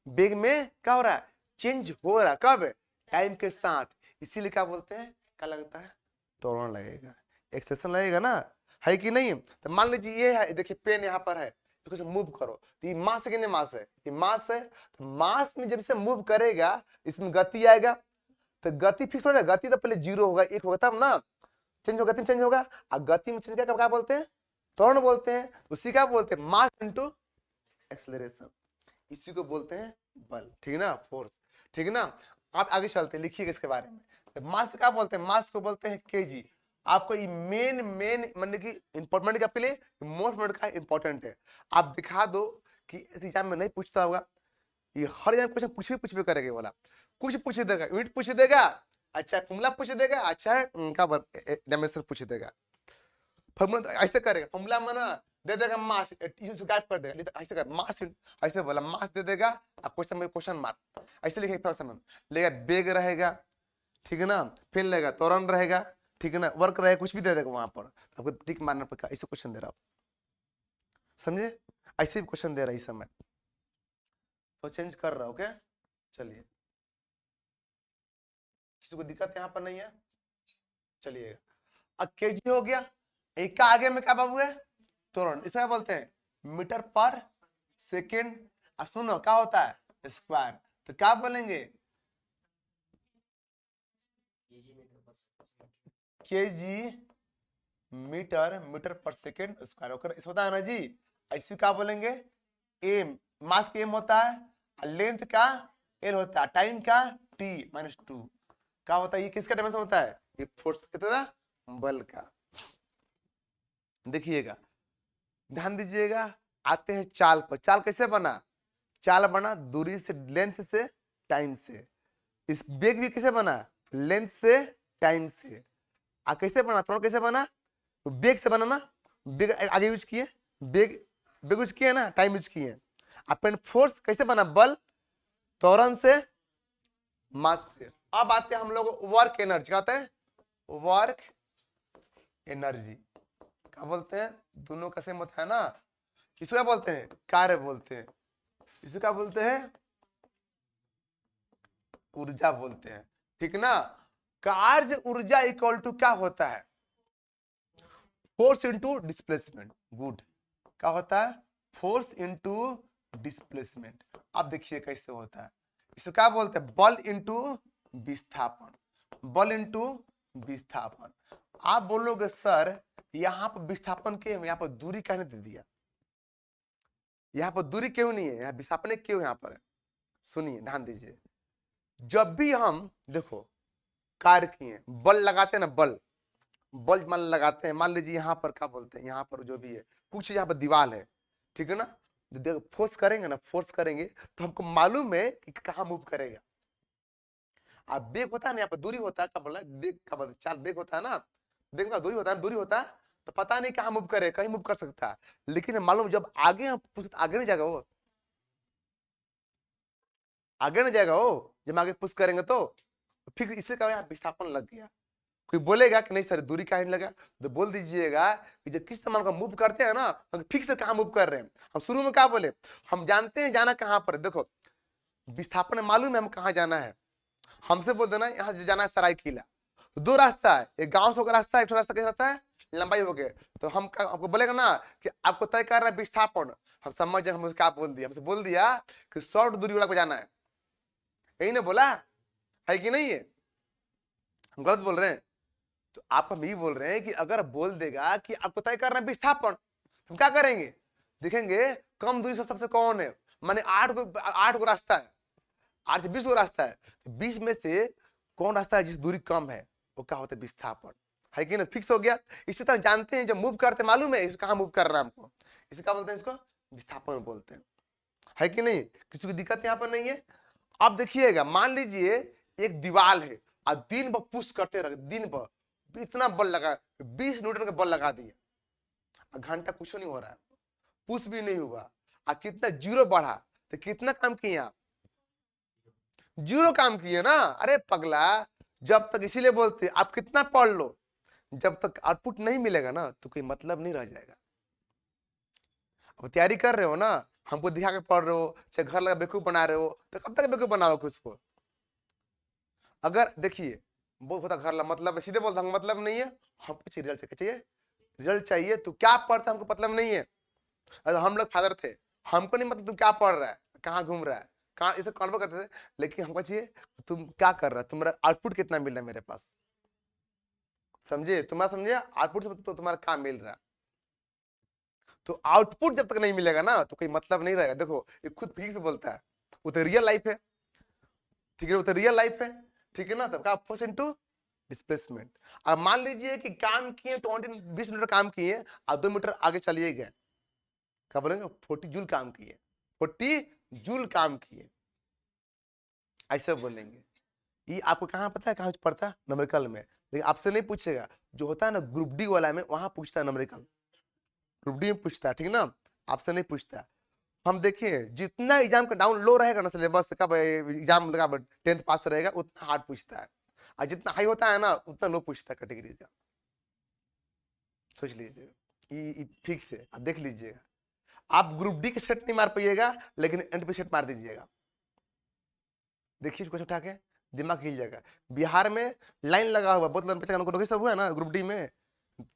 वेग में क्या हो रहा है, चेंज हो रहा है, कब, टाइम के साथ, इसीलिए क्या बोलते हैं, क्या लगता है, त्वरण लगेगा, एक्सेशन लगेगा ना, है कि नहीं। तो मान लीजिए ये है, देखिए पेन यहाँ पर है, तो मूव करो, तो ये मास है कि नहीं, मास है, ये मास है, तो मास में जब इसे मूव करेगा इसमें गति आएगा, तो गति फिक्स हो रहा है, गति तो पहले 0 होगा, 1 होगा तब ना, चेंज होगा, गति में चेंज होगा। और गति में चेंज क्या बोलते हैं? त्वरण बोलते हैं। उसी का बोलते हैं मास इनटू एक्सेलरेशन, इसी को बोलते हैं बल, ठीक है ना, फोर्स, ठीक है ना। आप आगे चलते हैं, लिखिएगा इसके बारे में। तो मास क्या बोलते हैं? मास को बोलते हैं केजी। आपको ये मेन मतलब कि इंपॉर्टेंट का पहले मोस्ट का इंपॉर्टेंट है। आप दिखा दो कि एग्जाम में नहीं पूछता होगा, ये हर एग्जाम क्वेश्चन कुछ भी करेगा, वाला कुछ पूछ देगा, यूनिट पूछ देगा, अच्छा फॉर्मूला पूछ देगा, अच्छा है क्या डेमोन्स्ट्रेशन पूछ देगा। फॉर्मूला ऐसे करेगा, फॉर्मूला में ना दे देगा मास, गायब कर देगा, ऐसे कर मास, ऐसे बोला मास दे देगा, क्वेश्चन में क्वेश्चन मार्क ऐसे लिखेगा, लेगा बेग रहेगा, ठीक है ना, फिर लेगा त्वरण रहेगा, ठीक है ना, वर्क रहेगा, कुछ भी दे देगा वहां पर, आपको टिक मारना पड़ेगा। ऐसे क्वेश्चन दे रहा हूं, समझे? ऐसे भी क्वेश्चन दे रहा है इस समय, तो चेंज कर रहा हूं, ओके। चलिए, किसी को दिक्कत यहाँ पर नहीं है? चलिए, अब केजी हो गया, एक का आगे में क्या बाबू है? त्वरण, इसे क्या बोलते हैं? मीटर पर सेकेंड। सुनो क्या होता है? स्क्वायर। तो क्या बोलेंगे? केजी मीटर पर सेकेंड स्क्वायर होकर इस होता है ना जी। ऐसे क्या बोलेंगे? एम, मास का एम होता है, लेंथ का एल होता है, टाइम का t-2 क्या होता है? ये किसका डायमेंशन होता है? ये फोर्स कितना? बल का। देखिएगा, ध्यान दीजिएगा। आते हैं चाल पर। चाल कैसे बना? चाल बना दूरी से, लेंथ से, टाइम से। इस बेग भी कैसे बना? लेंथ से, टाइम से। कैसे बना? थोड़ा कैसे बना? बेग से बना ना, बेग आगे यूज किए, बेग बेग यूज किए ना, टाइम यूज किए। अपन फोर्स कैसे बना? बल, त्वरण से, मास से। अब आते हैं हम लोग वर्क एनर्जी। कहते हैं वर्क एनर्जी, क्या बोलते हैं? दोनों का सेम होता है ना। इसको क्या बोलते हैं? कार्य बोलते हैं। इसे क्या बोलते हैं? ऊर्जा बोलते हैं, ठीक ना। कार्य ऊर्जा इक्वल टू क्या होता है? Force into displacement. गुड। क्या होता है? Force into displacement. अब देखिए कैसे होता है। इसे क्या बोलते हैं? बल इंटू विस्थापन। बल इंटू विस्थापन। आप बोलोगे सर यहां पर विस्थापन के, यहां पर दूरी कहने दे दिया, यहां पर दूरी क्यों नहीं है, यहां विस्थापन क्यों यहां पर है? सुनिए, ध्यान दीजिए। जब भी हम देखो कार्य किए, बल लगाते हैं ना, बल बल मान लगाते हैं, मान लीजिए यहाँ पर क्या बोलते हैं, यहाँ पर जो भी है कुछ यहाँ पर दीवार है, ठीक है ना। देखो फोर्स करेंगे ना, फोर्स करेंगे तो हमको मालूम है कि कहाँ मूव करेगा। अब बेग होता है ना, यहाँ पर दूरी होता है, क्या बोला बेग, क्या बोलते चार बेग होता है ना, बेग का दूरी होता है, दूरी होता है तो पता नहीं कहाँ मूव करे, कहीं मूव कर सकता है, लेकिन मालूम जब आगे हम आगे नहीं जाएगा वो, आगे नहीं जाएगा वो, जब आगे पुश करेंगे तो फिर इससे क्या यहाँ विस्थापन लग गया। कोई बोलेगा कि नहीं सर दूरी काहे नहीं लगा, तो बोल दीजिएगा कि जब किस सामान को मूव करते हैं ना, हम फिक्स से कहाँ मूव कर रहे हैं। हम शुरू में क्या बोले? हम जानते हैं जाना कहाँ पर। देखो विस्थापन में मालूम है हम कहाँ जाना है। हमसे बोल देना यहाँ जाना है सरायकीला, तो दो रास्ता है, एक गांव से होकर रास्ता है, एक रास्ता कैसा रास्ता है, लंबाई हो गए। तो हम आपको बोलेगा ना कि आपको तय कर रहा है विस्थापन, हम समझ जाए, हम क्या बोल दिया, हमसे बोल दिया कि शॉर्ट दूरी वाला को जाना है, यही ना बोला है कि नहीं है? हम गलत बोल रहे हैं? तो आप हम यही बोल रहे हैं कि अगर बोल देगा कि आपको तय करना है विस्थापन, हम क्या करेंगे? देखेंगे कम दूरी सबसे कौन है, माने 8 गो रास्ता है, 8 से 20 गो रास्ता है, 20 में से कौन रास्ता है जिस दूरी कम है, वो क्या होता है? विस्थापन, है कि ना। फिक्स हो गया। इसी तरह जानते हैं जब मूव करते मालूम है कहाँ मूव कर रहा है हमको, इसे क्या बोलते हैं? इसको विस्थापन बोलते हैं, है कि नहीं? किसी की दिक्कत यहाँ पर नहीं है। अब देखिएगा, मान लीजिए एक दीवार है और दिन भर पुश करते रहे, दिन भर इतना बल लगा, 20 न्यूटन का बल लगा दिया, घंटा कुछ नहीं हो रहा है, पुश भी नहीं हुआ, और कितना जीरो बढ़ा, तो कितना काम किए आप? जीरो काम किए ना। अरे पगला, जब तक, इसीलिए बोलते आप कितना पढ़ लो, जब तक आउटपुट नहीं मिलेगा ना तो कोई मतलब नहीं रह जाएगा। अब तैयारी कर रहे हो ना, हमको दिखा के पढ़ रहे हो, चाहे घर लगा बेवकूफ बना रहे हो, तो कब तक बेवकूफ बनाओ खुद को? अगर देखिए वो होता घर ला मतलब, सीधे बोलता हूँ मतलब नहीं है, हमको चाहिए रिजल्ट चाहिए, रिजल्ट चाहिए, तो क्या पढ़ता हमको मतलब नहीं है। अगर हम लोग फादर थे, हमको नहीं मतलब तुम क्या पढ़ रहा है, कहाँ घूम रहा है, कहाँ, इसे कॉन्वर करते थे, लेकिन हमको चाहिए तुम क्या कर रहा है, तुम्हारा आउटपुट कितना मिल रहा है मेरे पास। समझे? तुम्हारा समझे, आउटपुट से तो तुम्हारा काम मिल रहा है। तो आउटपुट जब तक नहीं मिलेगा ना तो कोई मतलब नहीं रहेगा। देखो ये खुद फिजिक्स बोलता है, वो तो रियल लाइफ है, ठीक है, वो तो रियल लाइफ है, ठीक है ना। तब का फोर्स इनटू डिस्प्लेसमेंट। अब मान लीजिए कि काम किए 20 मीटर काम किए और 2 मीटर आगे चलिए गए, क्या बोलेंगे? 40 जूल काम किए, 40 जूल काम किए, ऐसा बोलेंगे। ये आपको कहाँ पता है, कहाँ पढ़ता है? न्यूमेरिकल में। लेकिन आपसे नहीं पूछेगा, जो होता है ना ग्रुप डी वाला में, वहां पूछता है न्यूमेरिकल, ग्रुप डी में पूछता है, ठीक है ना, आपसे नहीं पूछता। हम देखें जितना एग्जाम का डाउन लो रहेगा ना सिलेबस का, एग्जाम लगा 10th पास रहेगा, उतना हार्ड पूछता है, और जितना हाई होता है ना उतना लो पूछता है कैटेगरी का। सोच लीजिएगा, ये फिक्स है, आप देख लीजिएगा। आप ग्रुप डी के सेट नहीं मार पाइएगा, लेकिन एंड पे सेट मार दीजिएगा। देखिए कुछ उठा के दिमाग हिल जाएगा। बिहार में लाइन लगा हुआ, बहुत लंबे नौकरी सब हुआ है ना ग्रुप डी में,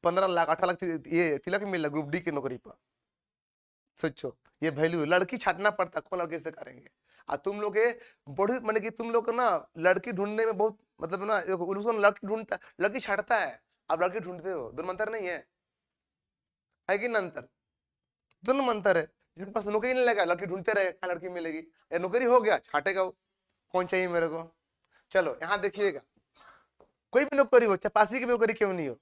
15 लाख 18 लाख ये तिलक मिल रहा ग्रुप डी की नौकरी पर। सोचो ये वैल्यू, लड़की छाटना पड़ता, कौन लड़के से करेंगे? और तुम लोग बड़ी मैंने कि तुम लोग ना लड़की ढूंढने में बहुत मतलब ना, उसको लड़की ढूंढता, लड़की छाटता है, अब लड़की ढूंढते हो, दोनों अंतर नहीं है कि ना अंतर? दोनों अंतर है। जिसके पास नौकरी नहीं लगा लड़की ढूंढते रहे, कहाँ लड़की मिलेगी? या नौकरी हो गया छाटेगा वो, कौन चाहिए मेरे को? चलो यहाँ देखिएगा, कोई भी नौकरी हो, चाहे पासी की नौकरी क्यों नहीं हो,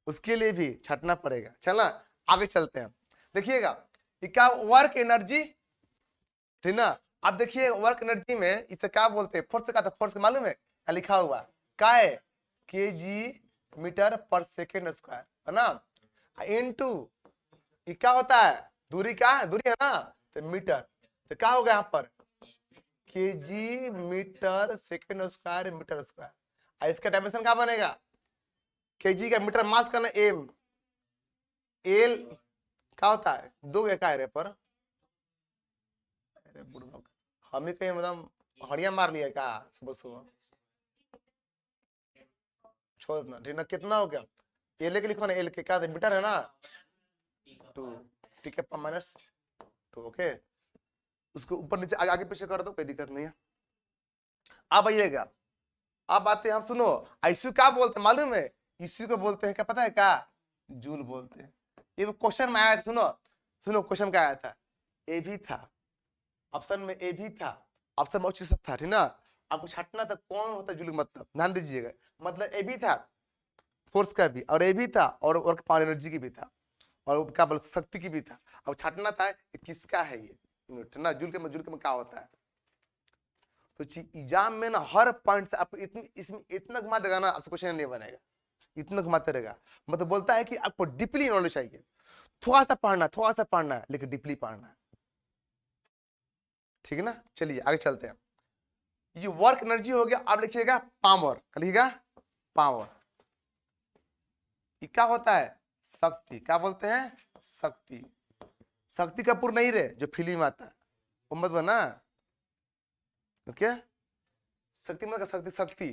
उसके लिए भी छाटना पड़ेगा। चलना आगे चलते हैं, देखिएगा क्या वर्क एनर्जी, ठीक ना। आप देखिए वर्क एनर्जी में इसे क्या बोलते हैं, फोर्स का, तो फोर्स मालूम है क्या लिखा हुआ? क्या है? केजी मीटर पर सेकेंड स्क्वायर, है ना, इनटू क्या होता है, दूरी, क्या है दूरी, है ना, तो मीटर, तो क्या होगा यहाँ पर? KG metre second square metre square. इसका डायमेंशन क्या बनेगा? केजी का मीटर मास का ना एम, एल क्या होता है, दो क्या है रे पर? अरे बुढ़वा, हम ही कहीं मतलब हड़िया मार लिया क्या सुबह सुबह? छोड़ देना, ठीक ना। कितना हो गया? एल के लिखो ना, एल के क्या मीटर है ना, 2, ठीक है, माइनस 2, ओके। उसको ऊपर नीचे आगे आगे पीछे कर दो, कोई दिक्कत नहीं है। अब आइएगा, अब आते हैं हम, सुनो ऐसु क्या बोलते हैं मालूम है? इसी को बोलते हैं क्या, पता है क्या? जूल बोलते हैं। ये क्वेश्चन में आया था, सुनो सुनो क्वेश्चन क्या आया था, ए भी था ऑप्शन में, ए भी था ऑप्शन में, उचित था, ठीक ना। आपको छाटना था कौन होता है जूल, मतलब ध्यान दीजिएगा, मतलब ए भी था फोर्स का भी, और ए भी था, और वर्क पावर एनर्जी की भी था, और क्या बोल शक्ति की भी था। अब छाटना था किसका है ये यूनिट ना, जूल के में क्या होता है। तो एग्जाम में ना हर पॉइंट से आपको इतनी इसमें इतना घुमा देगा ना, आपसे क्वेश्चन नहीं बनेगा, इतना घुमाते रहेगा। मतलब बोलता है कि आपको डीपली नॉलेज चाहिए, थोड़ा सा पढ़ना है लेकिन डीपली पढ़ना है, ठीक है ना। चलिए आगे चलते हैं। ये वर्क एनर्जी हो गया, आप लिखिएगा पावर, लिखिएगा पावर। ये क्या होता है? शक्ति। क्या बोलते हैं? शक्ति। शक्ति का पूर्ण नहीं रे, जो फिल्म आता है वो मत बना, ओके। शक्ति मतलब शक्ति, शक्ति,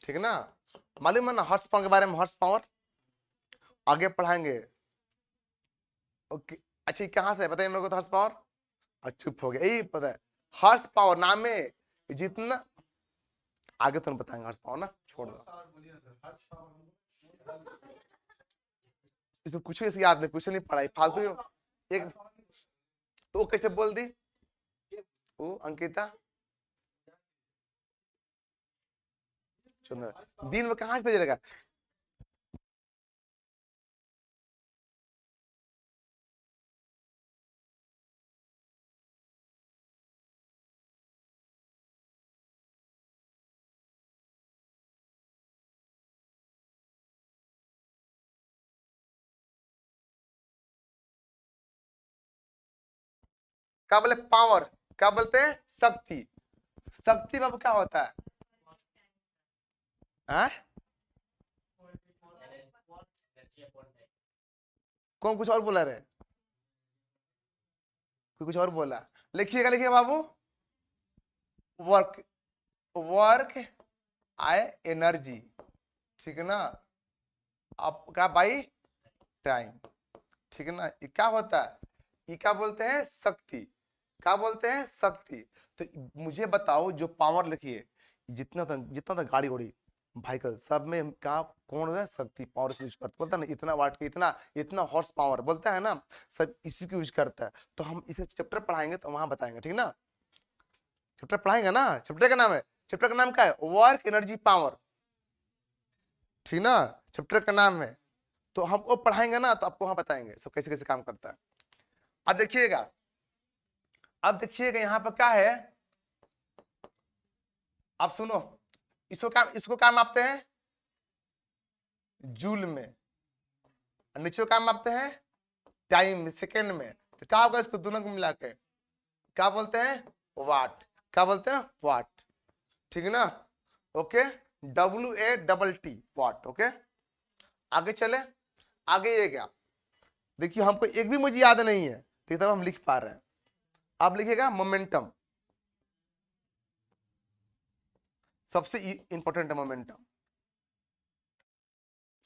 ठीक है ना। मालूम है ना हॉर्स पावर के बारे में, हॉर्स पावर आगे पढ़ाएंगे, ओके। अच्छा ये कहाँ से है बताइए मेरे को, तो हॉर्स पावर, चुप हो गया, यही पता है हॉर्स पावर नाम है जितना, आगे तो बताएंगे हॉर्स पावर ना, छोड़ दो इसको, कुछ ऐसे याद नहीं, कुछ नहीं पढ़ाई फालतू एक। तो कैसे बोल दी वो अंकिता? दिन में कहाँ से जाएगा? क्या बोले? पावर। क्या बोलते हैं? शक्ति। शक्ति बाबू क्या होता है? आ? कौन कुछ और बोला रहे? कोई कुछ और बोला, लिखिएगा, लिखिए बाबू। वर्क, वर्क आए एनर्जी, ठीक है ना, आपका बाई टाइम, ठीक है ना। ये क्या होता है? ये क्या बोलते हैं? शक्ति। क्या बोलते हैं? शक्ति। तो मुझे बताओ जो पावर लिखिए, जितना था गाड़ी उड़ी, व्हीकल सब में क्या कौन है, शक्ति पावर यूज करता, बोलता है ना इतना वाट की, इतना इतना हॉर्स पावर, बोलता है ना, सब इसी को यूज करता है। तो हम इसे चैप्टर पढ़ाएंगे तो वहां बताएंगे, ठीक ना। चैप्टर पढ़ाएंगे ना, चैप्टर का नाम है, चैप्टर का नाम क्या है, वर्क एनर्जी पावर, ठीक ना, चैप्टर का नाम है। तो हम वो पढ़ाएंगे ना तो आपको वहां बताएंगे सब कैसे कैसे काम करता है। अब देखिएगा, अब देखिएगा यहाँ पर क्या है, आप सुनो, इसको क्या मापते हैं, जूल में, नीचे क्या मापते हैं, टाइम में, सेकेंड में। तो क्या होगा, इसको दोनों को मिला के क्या बोलते हैं, वाट, क्या बोलते हैं, वाट, ठीक है ना। ओके, WATT, वाट। ओके, आगे चले, आगे ये क्या, देखिए हमको एक भी मुझे याद नहीं है, तो तब हम लिख पा रहे हैं। आप लिखिएगा मोमेंटम, सबसे इंपॉर्टेंट है मोमेंटम,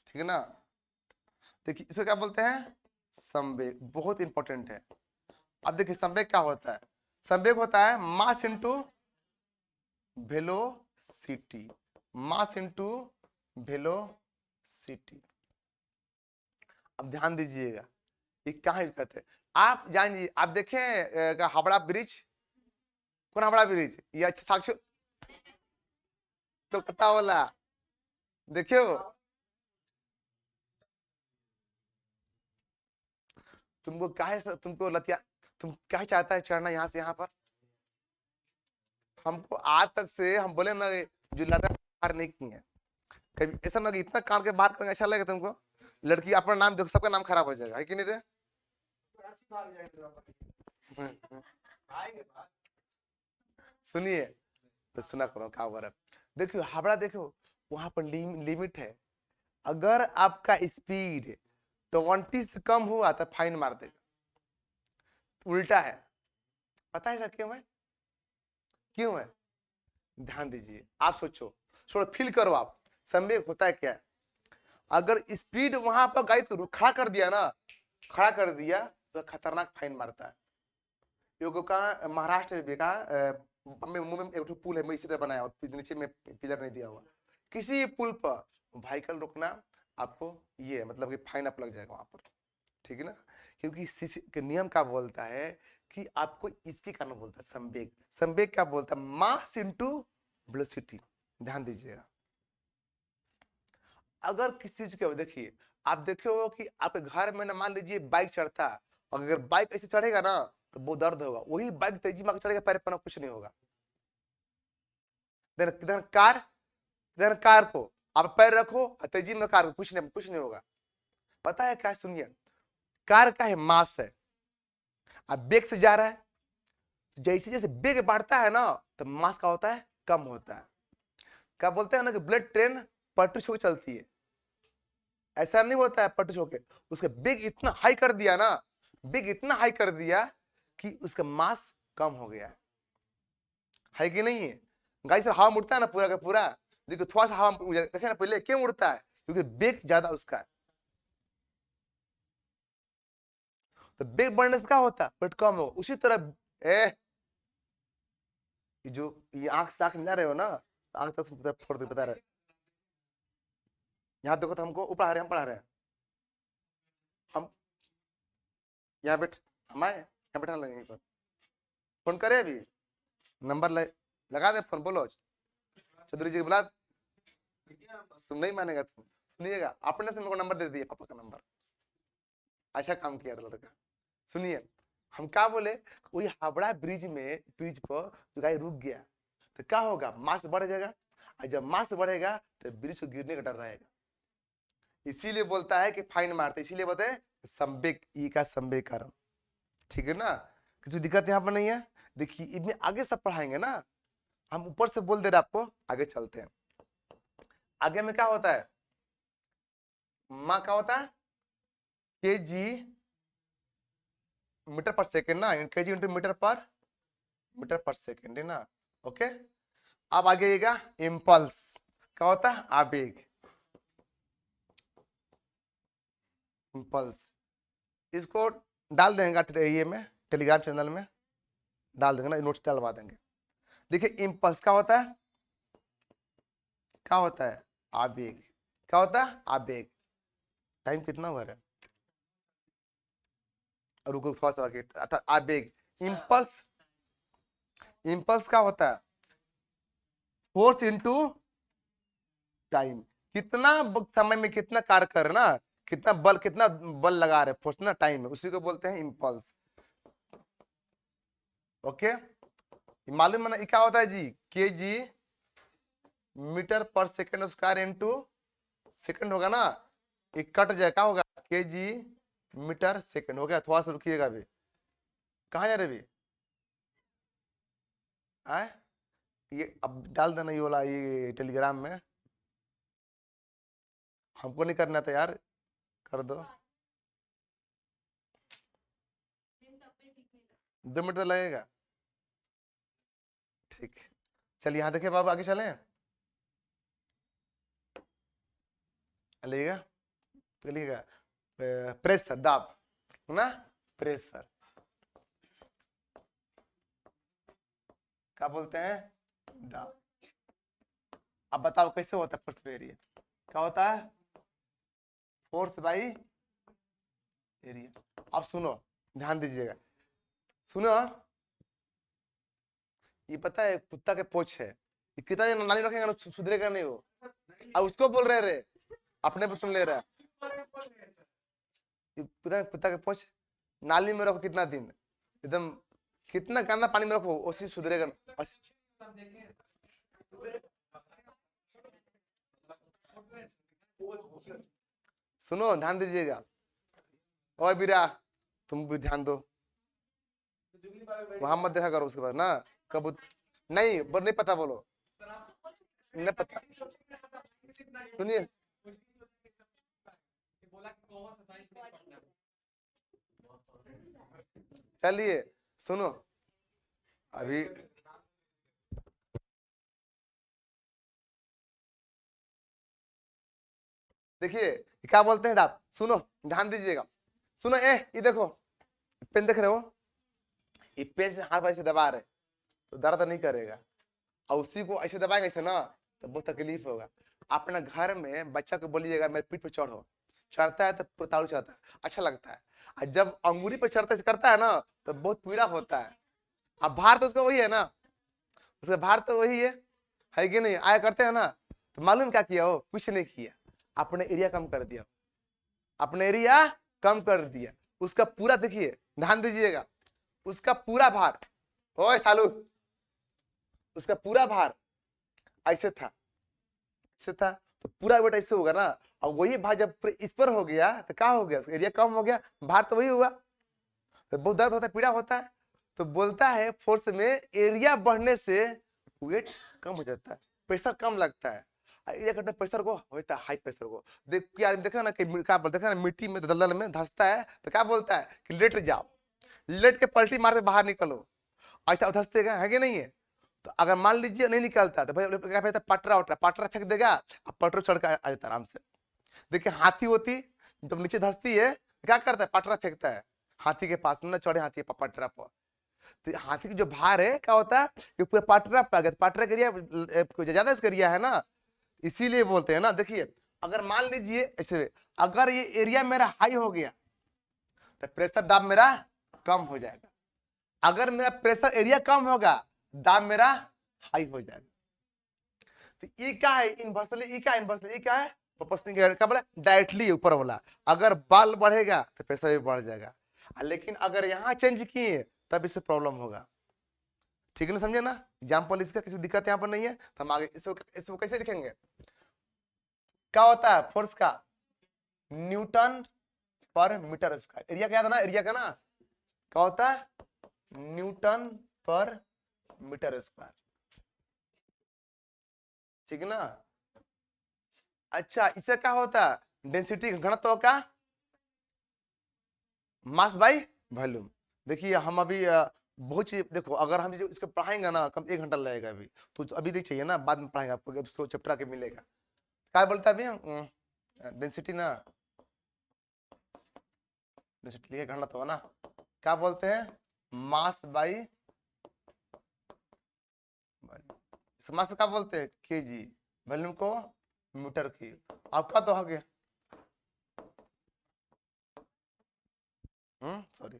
ठीक है ना। देखिए इसको क्या बोलते हैं, संवेग, बहुत इंपॉर्टेंट है। अब देखिए संवेग क्या होता है, संवेग होता है mass into velocity, mass into velocity. अब ध्यान दीजिएगा, ये क्या है कहते हैं, आप जानिए, आप देखें हावड़ा ब्रिज, कौन हावड़ा ब्रिज, ये अच्छा साक्षी कोलकाता वाला, देखियो, तुमको क्या है, तुमको लतिया, तुम क्या चाहता है चढ़ना यहाँ से यहाँ पर, हमको आज तक से हम बोले ना, जो लगा बाहर नहीं की है कभी, ऐसा ना कि इतना काम के बाहर करेंगे अच्छा लगेगा तुमको, लड़की अपना नाम देखो, सबका नाम खराब हो जाएगा, है कि नहीं रे। सुनिए, तो सुना करो क्या हो रहा है, देखियो हावड़ा, देखो वहां पर लिमिट है, अगर आपका स्पीड 20 से कम हुआ तो फाइन मार देगा, उल्टा है, पता है ऐसा क्यों है, क्यों है, ध्यान दीजिए, आप सोचो, थोड़ा फील करो आप, संवेग होता है क्या, अगर स्पीड वहां पर गाड़ी को खड़ा कर दिया ना, खड़ा कर दिया तो खतरनाक फाइन मारता है। योगो का महाराष्ट्र में का मुंबई में एक पुल है, मैं इसी तरह बनाया, नीचे में पिलर नहीं दिया हुआ, किसी पुल पर व्हीकल रोकना आपको ये मतलब कि फाइन आप लग जाएगा वहां पर, ठीक है ना, क्योंकि सीसी के नियम क्या बोलता है कि आपको इसके कारण बोलता है संवेग, संवेग क्या बोलता है, मास इंटू वेलोसिटी, ध्यान दीजिएगा। अगर किसी चीज के देखिए, आप देखे हो कि आपके घर में ना मान लीजिए बाइक चढ़ता है, और अगर बाइक ऐसे चढ़ेगा ना तो बहुत दर्द होगा, वही बाइक तेजी में चढ़ेगा पैर पर कुछ नहीं होगा, इधर कार, इधर कार को आप पैर रखो तेजी में, कार को कुछ नहीं होगा। पता है क्या, सुनिए, कार का है मास है, अब बेग से जा रहा है, जैसे जैसे बेग बढ़ता है ना तो मास का होता है कम होता है, क्या बोलते हैं ना कि बुलेट ट्रेन पटरी छोड़ चलती है, ऐसा नहीं होता है पटरी छोड़ के, उसके बेग इतना हाई कर दिया ना, बेग इतना हाई कर दिया कि उसका मास कम हो गया, है कि नहीं है। गाड़ी से हवा उड़ता है ना पूरा का पूरा, देखो थोड़ा सा हवा देखे ना पहले, क्यों उड़ता है, क्योंकि बेग ज्यादा उसका है, तो बेग बढ़ने से क्या होता है, वेट कम हो, उसी तरह जो ये आंख से आंख मिला रहे हो ना, आंख तक फोड़ दे बता रहे, यहाँ देखो तो हमको ऊपर आ रहे हैं, हम पढ़ा रहे हैं, हम यहाँ बैठ, हम आए यहाँ बैठा लगे यहीं पर, फोन करे अभी, नंबर लगा दे फोन, बोलो चौधरी जी बुला, तुम नहीं मानेगा, तुम सुनिएगा, अपने से मेरे को नंबर दे दिए, पापा का नंबर, अच्छा काम किया था लड़का। सुनिए, हम क्या बोले, वही हावड़ा ब्रिज में, ब्रिज पर गाड़ी रुक गया तो क्या होगा, मास बढ़ जाएगा, और जब मास बढ़ेगा तो ब्रिज को गिरने का डर रहेगा, इसीलिए बोलता है कि फाइन मारते, इसीलिए बोलते हैं संवेग, ई का संवेग कारण, ठीक है ना, किसी दिक्कत यहाँ पर नहीं है। देखिए इनमें आगे सब पढ़ाएंगे ना, हम ऊपर से बोल दे रहे आपको, आगे चलते हैं, आगे में क्या होता है, माँ क्या होता है, केजी मीटर पर सेकेंड ना, केजी इंटू मीटर पर सेकेंड है ना। ओके, अब आगे आएगा इम्पल्स, क्या होता है, आवेग, इम्पल्स, इसको डाल देंगे ये में, टेलीग्राम चैनल में डाल देंगे ना, नोट्स डलवा देंगे। देखिए इम्पल्स क्या होता है, क्या होता है, आवेग। क्या होता है? आवेग। टाइम कितना हुआ है? रुको थोड़ा सा आगे। आवेग। इम्पल्स। इम्पल्स क्या होता है? Force into time. कितना समय में कितना कार्य कर रहे ना, कितना बल लगा रहे, फोर्स ना टाइम में, उसी को बोलते हैं इम्पल्स। ओके, मालूम है ना ये क्या होता है जी? के जी मीटर पर सेकेंड स्क्वायर इनटू सेकंड होगा ना, ये कट जाए, क्या होगा? के जी मीटर सेकंड हो गया। थोड़ा सा रुकिएगा अभी। कहाँ जा रहे अभी? आए, ये अब डाल देना ये वाला, ये टेलीग्राम में। हमको नहीं करना था यार, कर दो। 2 मिनट तो लगेगा। ठीक, चलिए यहाँ देखिए बाबू, आगे चलें। लिएगा, लिएगा। प्रेशर, दाब ना, प्रेशर क्या बोलते हैं? दाब। अब बताओ कैसे होता है फोर्स पे एरिया? क्या होता है? Force by area. अब सुनो, ध्यान दीजिएगा, सुनो। ये पता है कुत्ता के पोछ है, ये कितना दिन नाली रखेगा ना, सुधरेगा नहीं वो। अब उसको बोल रहे रे, अपने पर सुन ले रहा है। ये कुत्ता के पोछ नाली में रखो कितना दिन, एकदम कितना गंदा पानी में रखो, उसी सुधरेगा। सुनो, ध्यान दीजिएगा। ओए बीरा, तुम भी ध्यान दो, वहां मत देखा करो उसके बाद ना। कबूत नहीं बोल, नहीं पता बोलो, नहीं पता। सुनिए, चलिए सुनो अभी। देखिए क्या बोलते हैं आप, सुनो ध्यान दीजिएगा। सुनो, ये देखो पेन देख रहे हो, ये पेन से हाथ ऐसे दबा रहे तो दर्द नहीं करेगा, और उसी को ऐसे दबाएगा ऐसे ना तो बहुत तकलीफ होगा। अपना घर में बच्चा को बोलिएगा मेरे पीठ पे चढ़ो, चढ़ता है तो पूरा ताड़ू चढ़ता है, अच्छा लगता है। और जब अंगूरी पे चढ़ता करता है ना तो बहुत पीड़ा होता है। अब भार तो उसका वही है ना, उसका भार तो वही है कि नहीं? आया करते हैं ना। तो मालूम क्या किया हो? कुछ नहीं किया, अपने एरिया कम कर दिया, अपने एरिया कम कर दिया। उसका पूरा देखिए, ध्यान दीजिएगा, उसका पूरा भार, ओए सालू, उसका पूरा भार ऐसे था, ऐसे था, तो पूरा वेट ऐसे होगा ना। और वही भार जब इस पर हो गया तो क्या हो गया? एरिया कम हो गया, भार तो वही हुआ, तो बहुत दर्द होता है, पीड़ा होता है। तो बोलता है फोर्स में एरिया बढ़ने से वेट कम हो जाता है, प्रेशर कम लगता है। एरिया घटने प्रेशर को होता है हाई प्रेशर को। देख क्या देखा ना कि क्या बोलते, देखा ना मिट्टी में दलदल में धंसता है तो क्या बोलता है कि लेट जाओ, लेट के पलटी मार के बाहर निकलो, ऐसा धंसतेगा, है कि नहीं है? तो अगर मान लीजिए नहीं निकलता तो भाई क्या कहता है, पटरा उटरा पटरा फेंक देगा, अब पटरा चढ़ के आ जाता आराम से। देखिए हाथी होती जब नीचे धंसती है क्या करता है? पटरा फेंकता है हाथी के पास, ना चढ़े हाथी पटरा पर। तो हाथी की जो भार है क्या होता है कि पूरा पटरा पे आ गया, पटरा का एरिया ज्यादा इसका एरिया है ना, इसीलिए बोलते हैं ना। देखिए अगर मान लीजिए ऐसे, अगर ये एरिया मेरा हाई हो गया तो प्रेशर दाब मेरा कम हो जाएगा, अगर मेरा प्रेशर एरिया कम होगा दाब मेरा हाई हो जाएगा। तो ये क्या है? इनवर्सली। ये क्या इनवर्सली? ये क्या है? प्रोपोर्शनल क्या बोला? डायरेक्टली ऊपर वाला। अगर बल बढ़ेगा तो प्रेशर भी बढ़ जाएगा, लेकिन अगर यहाँ चेंज किए तब इससे प्रॉब्लम होगा। ठीक है ना, समझे ना? एग्जाम्पल इसका किसी दिक्कत यहाँ पर नहीं है तो हम आगे इसको कैसे लिखेंगे? क्या होता है फोर्स का? न्यूटन पर मीटर स्क्वायर। एरिया क्या था ना, एरिया का ना क्या होता है? न्यूटन पर मीटर स्क्वायर। ठीक है ना? अच्छा, इससे क्या होता है? डेंसिटी घनत्व का मास बाई वॉल्यूम। देखिए हम अभी बहुत चीज देखो, अगर हम इसको पढ़ाएंगे ना कम 1 घंटा लगेगा अभी, तो अभी नहीं चाहिए ना, बाद में पढ़ाएंगे आपको, उसको चैप्टर आके मिलेगा। क्या बोलता है अभी? डेंसिटी ना, डेंसिटी लिखे घनत्व है ना, क्या बोलते हैं? मास बाई मास को क्या बोलते हैं? केजी। वॉल्यूम को मीटर की। आपका तो आ गया। सॉरी।